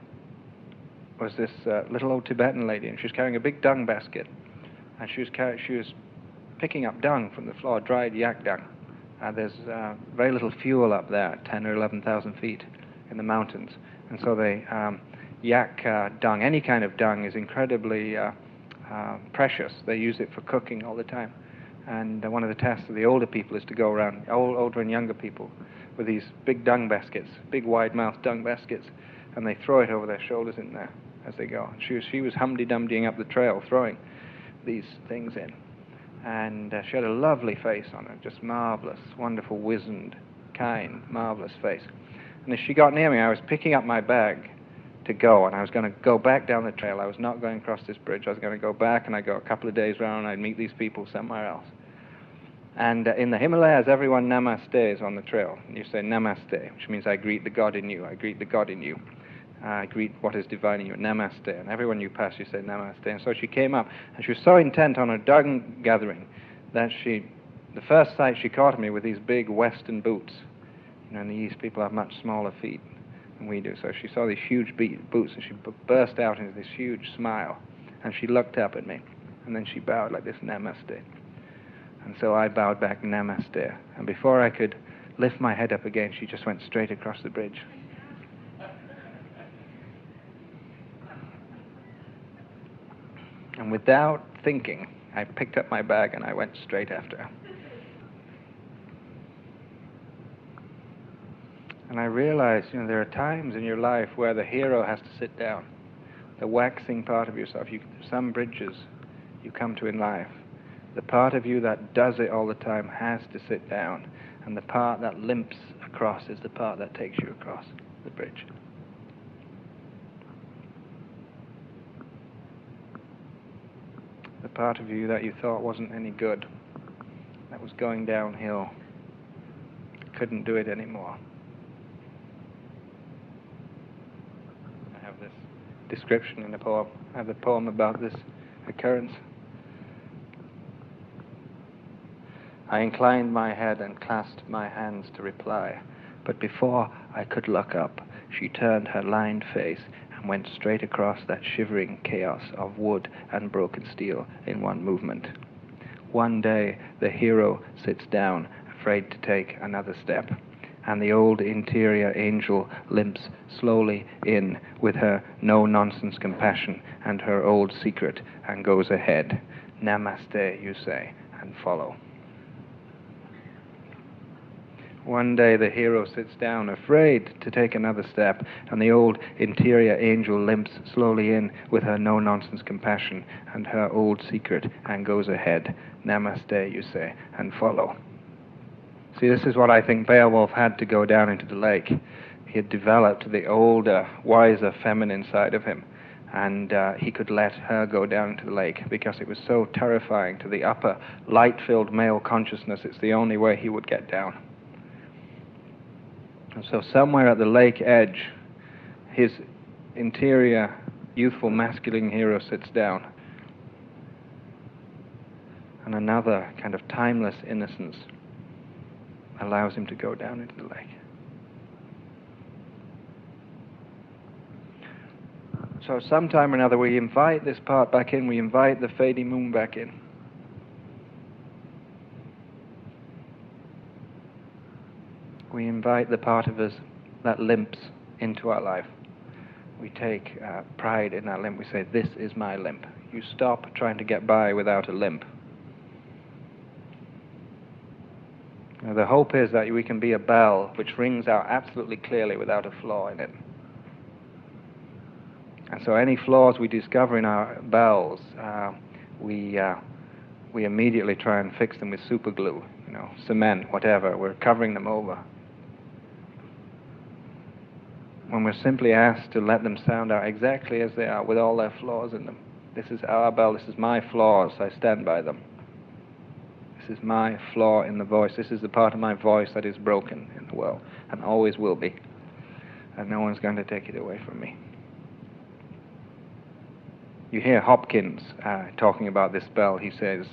was this little old Tibetan lady, and she was carrying a big dung basket. And she was picking up dung from the floor, dried yak dung. There's very little fuel up there, 10 or 11,000 feet in the mountains. And so yak dung, any kind of dung, is incredibly precious. They use it for cooking all the time. And one of the tasks of the older people is to go around, older and younger people, with these big dung baskets, big wide-mouthed dung baskets, and they throw it over their shoulders in there as they go. And she was Humpty-Dumptying up the trail, throwing these things in. And she had a lovely face on her, just marvelous, wonderful, wizened, kind, marvelous face. And as she got near me, I was picking up my bag to go, and I was going to go back down the trail. I was not going across this bridge. I was going to go back, and I'd go a couple of days round, and I'd meet these people somewhere else. And in the Himalayas, everyone namastes on the trail. And you say namaste, which means I greet the God in you. I greet the God in you. I greet what is divine in you. Namaste. And everyone you pass, you say namaste. And so she came up, and she was so intent on her dung gathering that the first sight she caught of me with these big Western boots. In the East, people have much smaller feet than we do. So she saw these huge boots, and she burst out into this huge smile. And she looked up at me, and then she bowed like this, namaste. And so I bowed back, namaste. And before I could lift my head up again, she just went straight across the bridge. And without thinking, I picked up my bag and I went straight after her. And I realized, there are times in your life where the hero has to sit down. The waxing part of yourself. Some bridges you come to in life. The part of you that does it all the time has to sit down. And the part that limps across is the part that takes you across the bridge. The part of you that you thought wasn't any good, that was going downhill, couldn't do it anymore. I have this description in the poem. I have the poem about this occurrence. I inclined my head and clasped my hands to reply, but before I could look up, she turned her lined face and went straight across that shivering chaos of wood and broken steel in one movement. One day the hero sits down, afraid to take another step, and the old interior angel limps slowly in with her no-nonsense compassion and her old secret and goes ahead. Namaste, you say, and follow. One day the hero sits down, afraid to take another step, and the old interior angel limps slowly in with her no-nonsense compassion and her old secret and goes ahead. Namaste, you say, and follow. See, this is what I think Beowulf had to go down into the lake. He had developed the older, wiser, feminine side of him, and he could let her go down into the lake because it was so terrifying to the upper, light-filled male consciousness. It's the only way he would get down. And so somewhere at the lake edge, his interior, youthful, masculine hero sits down. And another kind of timeless innocence allows him to go down into the lake. So sometime or another we invite this part back in, we invite the fading moon back in. We invite the part of us that limps into our life. We take pride in that limp. We say, this is my limp. You stop trying to get by without a limp. Now, the hope is that we can be a bell which rings out absolutely clearly without a flaw in it. And so any flaws we discover in our bells, we immediately try and fix them with super glue, cement, whatever. We're covering them over. When we're simply asked to let them sound out exactly as they are, with all their flaws in them. This is our bell, this is my flaws, I stand by them. This is my flaw in the voice. This is the part of my voice that is broken in the world, and always will be. And no one's going to take it away from me. You hear Hopkins talking about this bell. He says,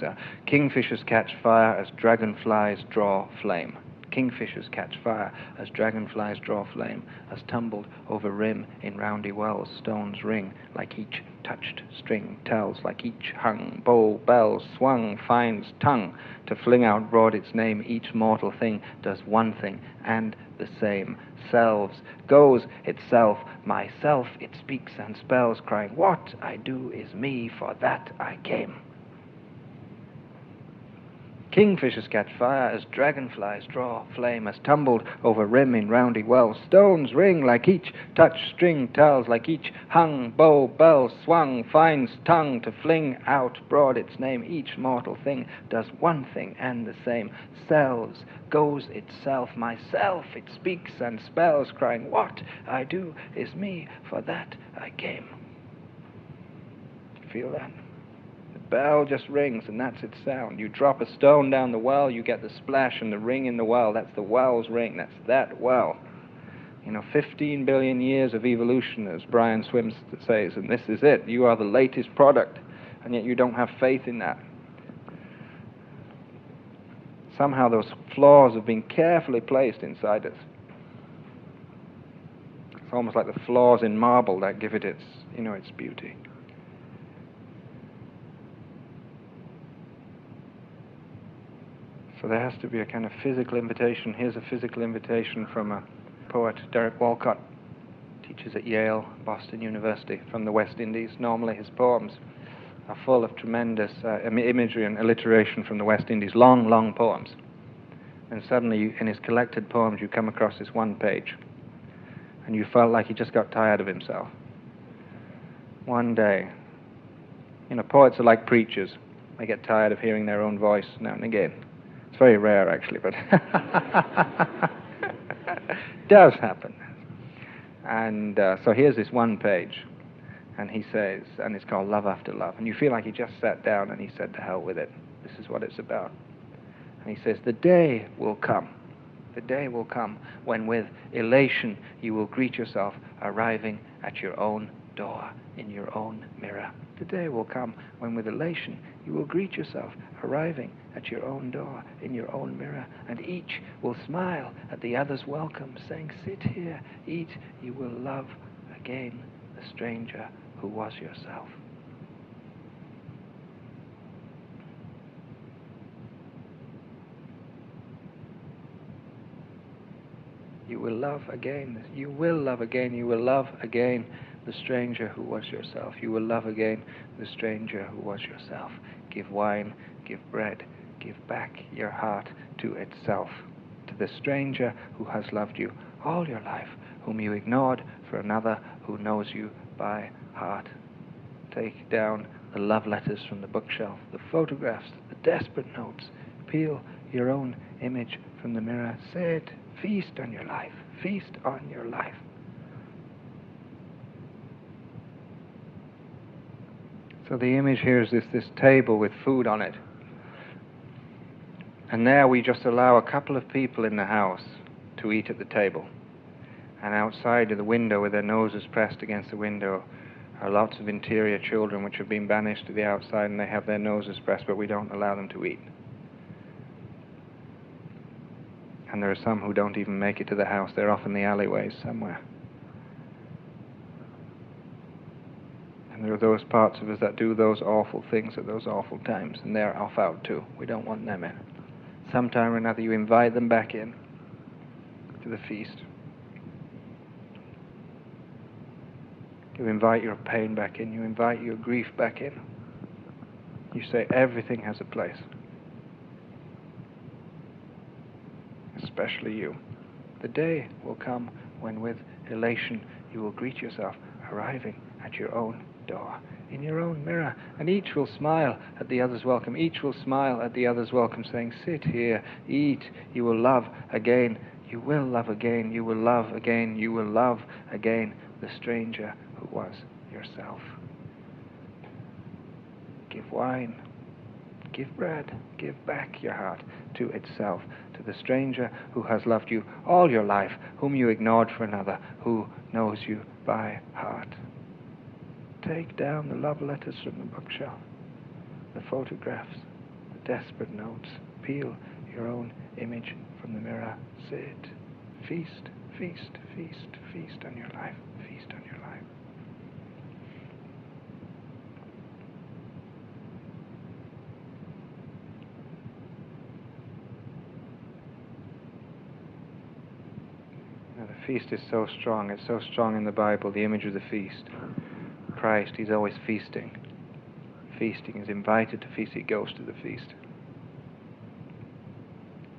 kingfishers catch fire as dragonflies draw flame. Kingfishers catch fire as dragonflies draw flame, as tumbled over rim in roundy wells stones ring, like each touched string tells, like each hung bow bell swung finds tongue to fling out broad its name. Each mortal thing does one thing and the same, selves, goes itself, myself it speaks and spells, crying, what I do is me, for that I came. Kingfishers catch fire as dragonflies draw flame, as tumbled over rim in roundy wells stones ring, like each touched string tells, like each hung bow bell swung finds tongue to fling out broad its name. Each mortal thing does one thing and the same, selves, goes itself, myself it speaks and spells, crying, what I do is me, for that I came. Feel that? Bell just rings, and that's its sound. You drop a stone down the well, you get the splash and the ring in the well. That's the well's ring. That's that well. 15 billion years of evolution, as Brian Swims says, and this is it. You are the latest product, and yet you don't have faith in that. Somehow those flaws have been carefully placed inside us. It's almost like the flaws in marble that give it its beauty. So there has to be a kind of physical invitation. Here's a physical invitation from a poet, Derek Walcott, teaches at Yale, Boston University, from the West Indies. Normally his poems are full of tremendous imagery and alliteration from the West Indies, long, long poems. And suddenly, in his collected poems, you come across this one page, and you felt like he just got tired of himself. One day, poets are like preachers. They get tired of hearing their own voice now and again. It's very rare, actually, but it does happen. And so here's this one page, and he says, and it's called Love After Love. And you feel like he just sat down and he said, to hell with it. This is what it's about. And he says, the day will come when with elation you will greet yourself arriving at your own door in your own mirror. The day will come when with elation you will greet yourself arriving at your own door in your own mirror, and each will smile at the other's welcome, saying, sit here, eat, you will love again the stranger who was yourself. You will love again, you will love again, you will love again the stranger who was yourself. You will love again the stranger who was yourself. Give wine, give bread, give back your heart to itself, to the stranger who has loved you all your life, whom you ignored for another who knows you by heart. Take down the love letters from the bookshelf, the photographs, the desperate notes. Peel your own image from the mirror. Say it. Feast on your life. Feast on your life. So the image here is this table with food on it. And there we just allow a couple of people in the house to eat at the table. And outside of the window, with their noses pressed against the window, are lots of interior children which have been banished to the outside, and they have their noses pressed, but we don't allow them to eat. And there are some who don't even make it to the house. They're off in the alleyways somewhere. And there are those parts of us that do those awful things at those awful times, and they're off out too. We don't want them in. Sometime or another you invite them back in to the feast. You invite your pain back in. You invite your grief back in. You say everything has a place. especially you. The day will come when with elation you will greet yourself arriving at your own door, in your own mirror, and each will smile at the other's welcome. Each will smile at the other's welcome, saying, sit here, eat, you will love again, you will love again, you will love again, you will love again the stranger who was yourself. Give wine, give bread, give back your heart to itself, to the stranger who has loved you all your life, whom you ignored for another, who knows you by heart. Take down the love letters from the bookshelf, the photographs, the desperate notes. Peel your own image from the mirror. Sit. Feast, feast, feast, feast on your life. Feast on your life. Now, the feast is so strong. It's so strong in the Bible, the image of the feast. Christ, he's always feasting. Feasting is invited to feast. He goes to the feast.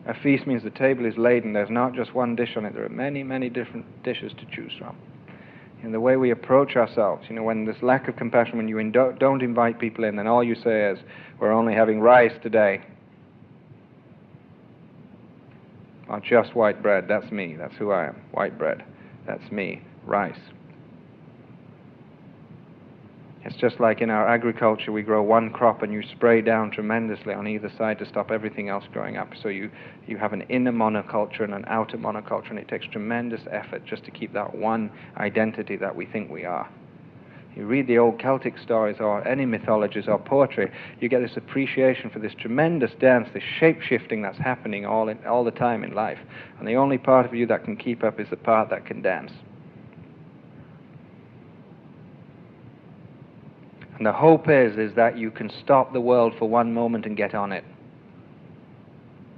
A feast means the table is laden. There's not just one dish on it. There are many, many different dishes to choose from. And the way we approach ourselves, when there's lack of compassion, when you don't invite people in, then all you say is, we're only having rice today. Or just white bread. That's me. That's who I am. White bread. That's me. Rice. It's just like in our agriculture, we grow one crop and you spray down tremendously on either side to stop everything else growing up. So you have an inner monoculture and an outer monoculture, and it takes tremendous effort just to keep that one identity that we think we are. You read the old Celtic stories or any mythologies or poetry, you get this appreciation for this tremendous dance, this shape-shifting that's happening all the time in life. And the only part of you that can keep up is the part that can dance. And the hope is that you can stop the world for one moment and get on it.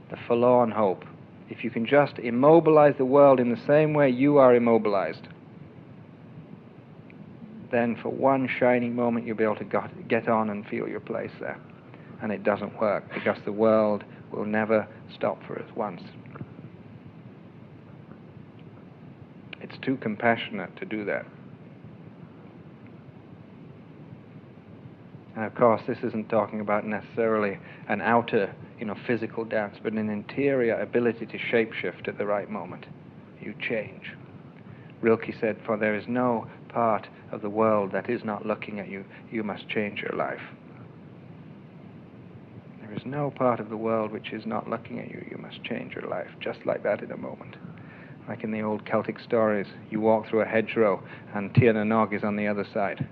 The forlorn hope. If you can just immobilize the world in the same way you are immobilized, then for one shining moment you'll be able to get on and feel your place there. And it doesn't work, because the world will never stop for us once. It's too compassionate to do that. And of course, this isn't talking about necessarily an outer, physical dance, but an interior ability to shapeshift at the right moment. You change. Rilke said, for there is no part of the world that is not looking at you. You must change your life. There is no part of the world which is not looking at you. You must change your life, just like that in a moment. Like in the old Celtic stories, you walk through a hedgerow and Tir na Nog is on the other side.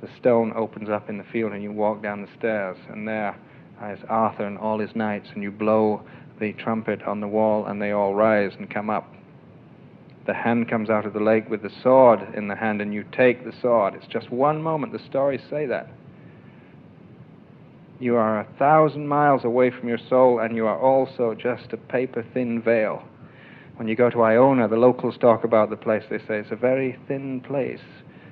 The stone opens up in the field and you walk down the stairs, and there is Arthur and all his knights, and you blow the trumpet on the wall and they all rise and come up. The hand comes out of the lake with the sword in the hand, and you take the sword. It's just one moment. The stories say that. You are 1,000 miles away from your soul, and you are also just a paper-thin veil. When you go to Iona, the locals talk about the place. They say it's a very thin place,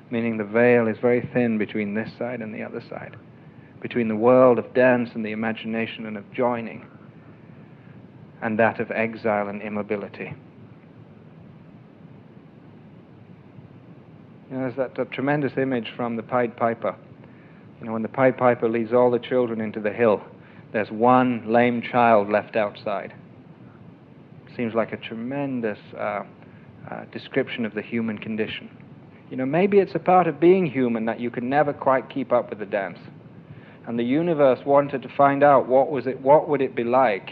meaning the veil is very thin between this side and the other side, between the world of dance and the imagination and of joining, and that of exile and immobility. There's that tremendous image from the Pied Piper. When the Pied Piper leads all the children into the hill, there's one lame child left outside. Seems like a tremendous description of the human condition. Maybe it's a part of being human that you can never quite keep up with the dance. And the universe wanted to find out what would it be like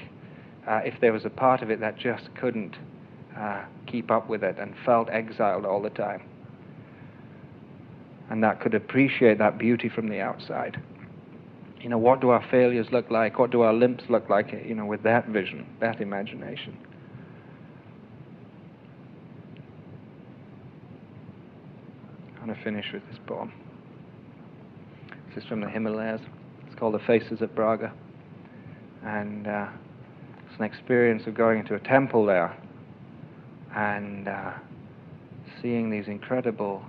if there was a part of it that just couldn't keep up with it and felt exiled all the time. And that could appreciate that beauty from the outside. What do our failures look like? What do our limps look like, with that vision, that imagination? I'm going to finish with this poem. This is from the Himalayas. It's called The Faces of Braga. And it's an experience of going into a temple there and seeing these incredible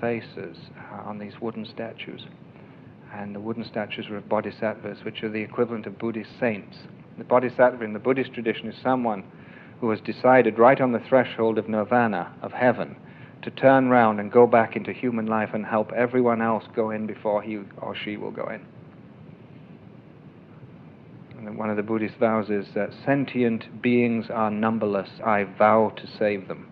faces on these wooden statues. And the wooden statues were of bodhisattvas, which are the equivalent of Buddhist saints. The bodhisattva in the Buddhist tradition is someone who has decided right on the threshold of nirvana, of heaven, to turn round and go back into human life and help everyone else go in before he or she will go in. And one of the Buddhist vows is that sentient beings are numberless. I vow to save them.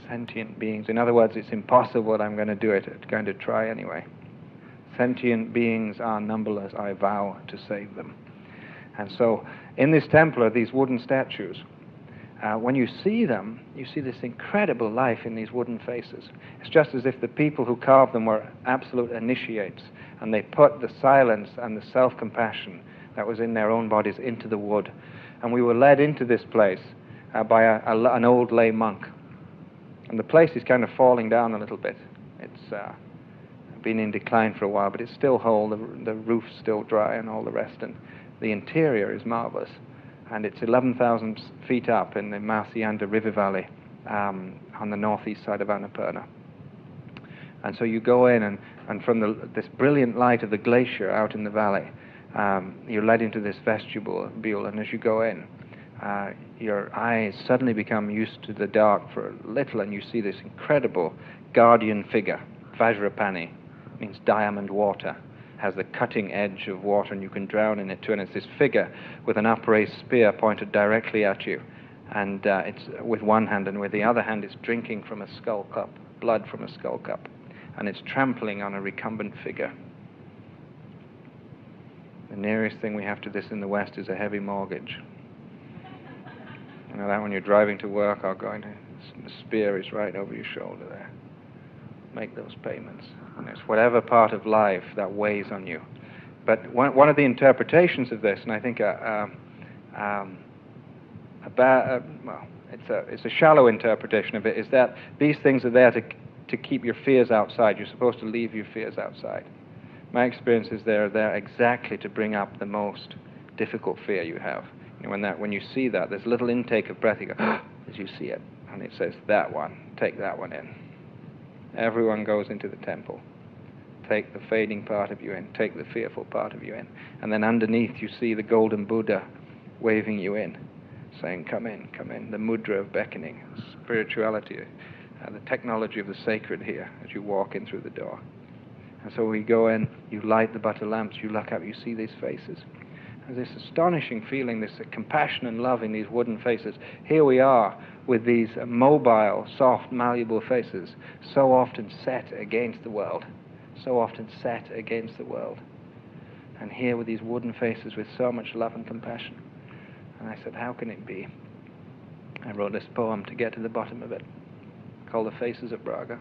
Sentient beings. In other words, it's impossible that I'm going to do it. I'm going to try anyway. Sentient beings are numberless. I vow to save them. And so, in this temple are these wooden statues. When you see them, you see this incredible life in these wooden faces. It's just as if the people who carved them were absolute initiates, and they put the silence and the self-compassion that was in their own bodies into the wood. And we were led into this place by an old lay monk. And the place is kind of falling down a little bit. It's been in decline for a while, but it's still whole. The roof's still dry and all the rest. And the interior is marvelous. And it's 11,000 feet up in the Marcianda River Valley on the northeast side of Annapurna. And so you go in, and from this brilliant light of the glacier out in the valley, you're led into this vestibule, and as you go in, your eyes suddenly become used to the dark for a little, and you see this incredible guardian figure. Vajrapani means diamond water, has the cutting edge of water, and you can drown in it too. And it's this figure with an upraised spear pointed directly at you, and it's with one hand, and with the other hand it's drinking from a skull cup, blood from a skull cup, and it's trampling on a recumbent figure. The nearest thing we have to this in the West is a heavy mortgage. You know that when you're driving to work or going to, the spear is right over your shoulder there. Make those payments. And it's whatever part of life that weighs on you. But one of the interpretations of this, and I think it's a shallow interpretation of it, is that these things are there to keep your fears outside. You're supposed to leave your fears outside. My experience is they're there exactly to bring up the most difficult fear you have. You know, when you see that, there's a little intake of breath, you go, as you see it, and it says, that one, take that one in. Everyone goes into the temple. Take the fading part of you in, take the fearful part of you in. And then underneath you see the golden Buddha waving you in, saying, come in, the mudra of beckoning, spirituality, the technology of the sacred here as you walk in through the door. And so we go in, you light the butter lamps, you look up, you see these faces. There's this astonishing feeling, this compassion and love in these wooden faces. Here we are with these mobile, soft, malleable faces, so often set against the world. And here with these wooden faces with so much love and compassion. And I said, how can it be? I wrote this poem to get to the bottom of it, called The Faces of Braga.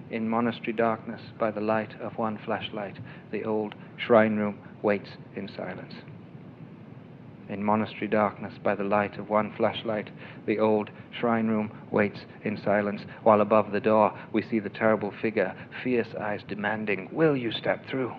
In monastery darkness, by the light of one flashlight, the old shrine room waits in silence. In monastery darkness, by the light of one flashlight, the old shrine room waits in silence, while above the door we see the terrible figure, fierce eyes demanding, will you step through?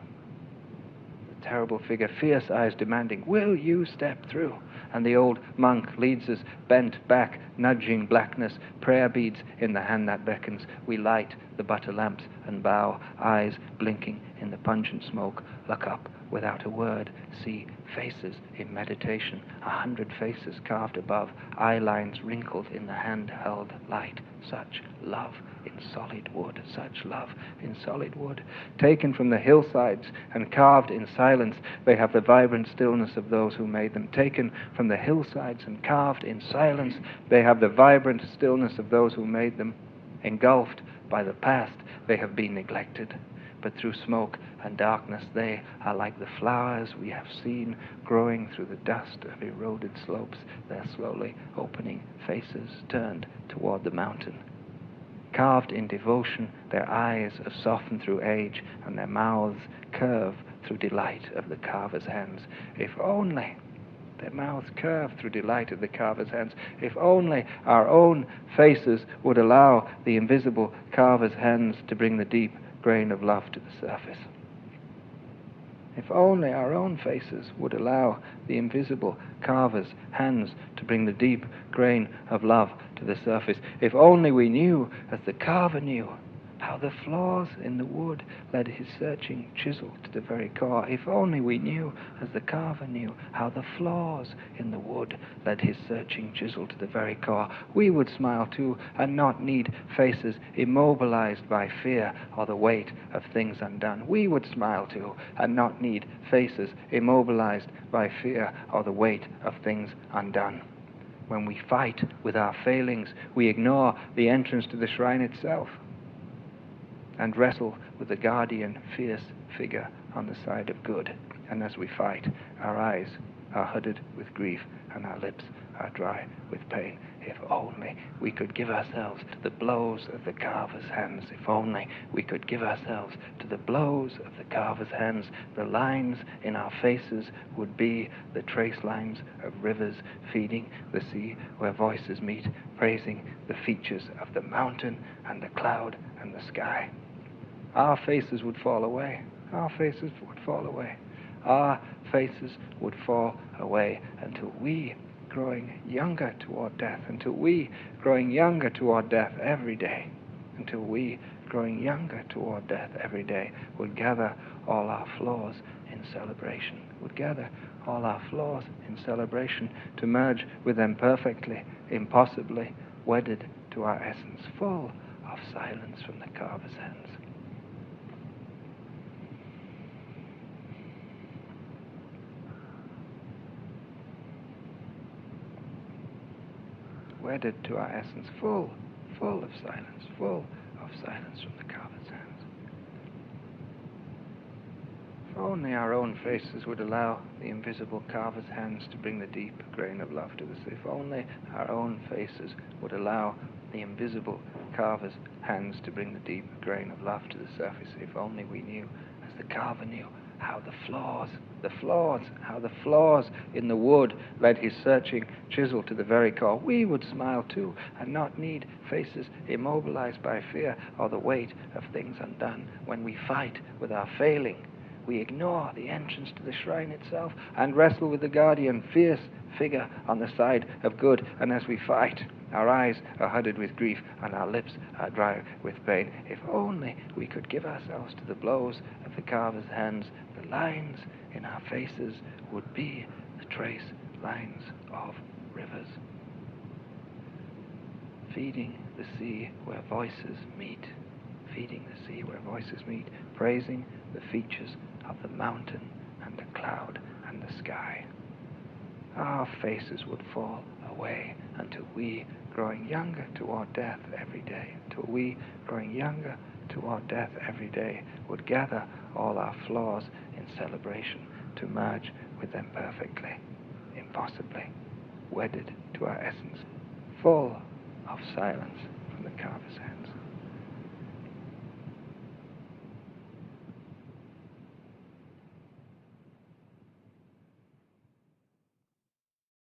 The terrible figure, fierce eyes demanding, will you step through? And the old monk leads us, bent back, nudging blackness, prayer beads in the hand that beckons. We light the butter lamps and bow, eyes blinking in the pungent smoke, look up without a word, see faces in meditation, 100 faces carved above, eye lines wrinkled in the hand-held light. Such love in solid wood, such love in solid wood. Taken from the hillsides and carved in silence, they have the vibrant stillness of those who made them. Taken from the hillsides and carved in silence, they have the vibrant stillness of those who made them. Engulfed by the past, they have been neglected. But through smoke and darkness they are like the flowers we have seen growing through the dust of eroded slopes, their slowly opening faces turned toward the mountain. Carved in devotion, their eyes are softened through age, and their mouths curve through delight of the carver's hands. If only their mouths curve through delight of the carver's hands. If only our own faces would allow the invisible carver's hands to bring the deep grain of love to the surface. If only our own faces would allow the invisible carver's hands to bring the deep grain of love to the surface. If only we knew, as the carver knew, how the flaws in the wood led his searching chisel to the very core. If only we knew, as the carver knew, how the flaws in the wood led his searching chisel to the very core, we would smile too, and not need faces immobilized by fear or the weight of things undone. We would smile too, and not need faces immobilized by fear or the weight of things undone. When we fight with our failings, we ignore the entrance to the shrine itself and wrestle with the guardian, fierce figure on the side of good. And as we fight, our eyes are hooded with grief and our lips are dry with pain. If only we could give ourselves to the blows of the carver's hands. If only we could give ourselves to the blows of the carver's hands. The lines in our faces would be the trace lines of rivers feeding the sea where voices meet, praising the features of the mountain and the cloud and the sky. Our faces would fall away. Our faces would fall away. Our faces would fall away until we, growing younger toward death, until we, growing younger toward death every day, until we, growing younger toward death every day, would gather all our flaws in celebration, would gather all our flaws in celebration to merge with them perfectly, impossibly, wedded to our essence, full of silence from the carver's hands. Wedded to our essence, full of silence, full of silence from the carver's hands. If only our own faces would allow the invisible carver's hands to bring the deep grain of love to the sea. If only our own faces would allow the invisible carver's hands to bring the deep grain of love to the surface. If only we knew, as the carver knew, how the flaws in the wood led his searching chisel to the very core, we would smile too, and not need faces immobilized by fear or the weight of things undone. When we fight with our failing, we ignore the entrance to the shrine itself and wrestle with the guardian, fierce figure on the side of good. And as we fight, our eyes are hooded with grief and our lips are dry with pain. If only we could give ourselves to the blows of the carver's hands, the lines in our faces would be the trace lines of rivers, feeding the sea where voices meet, feeding the sea where voices meet, praising the features of the mountain and the cloud and the sky. Our faces would fall away until we, growing younger toward death every day, until we, growing younger toward death every day, would gather all our flaws in celebration to merge with them perfectly, impossibly, wedded to our essence, full of silence from the carver's hand.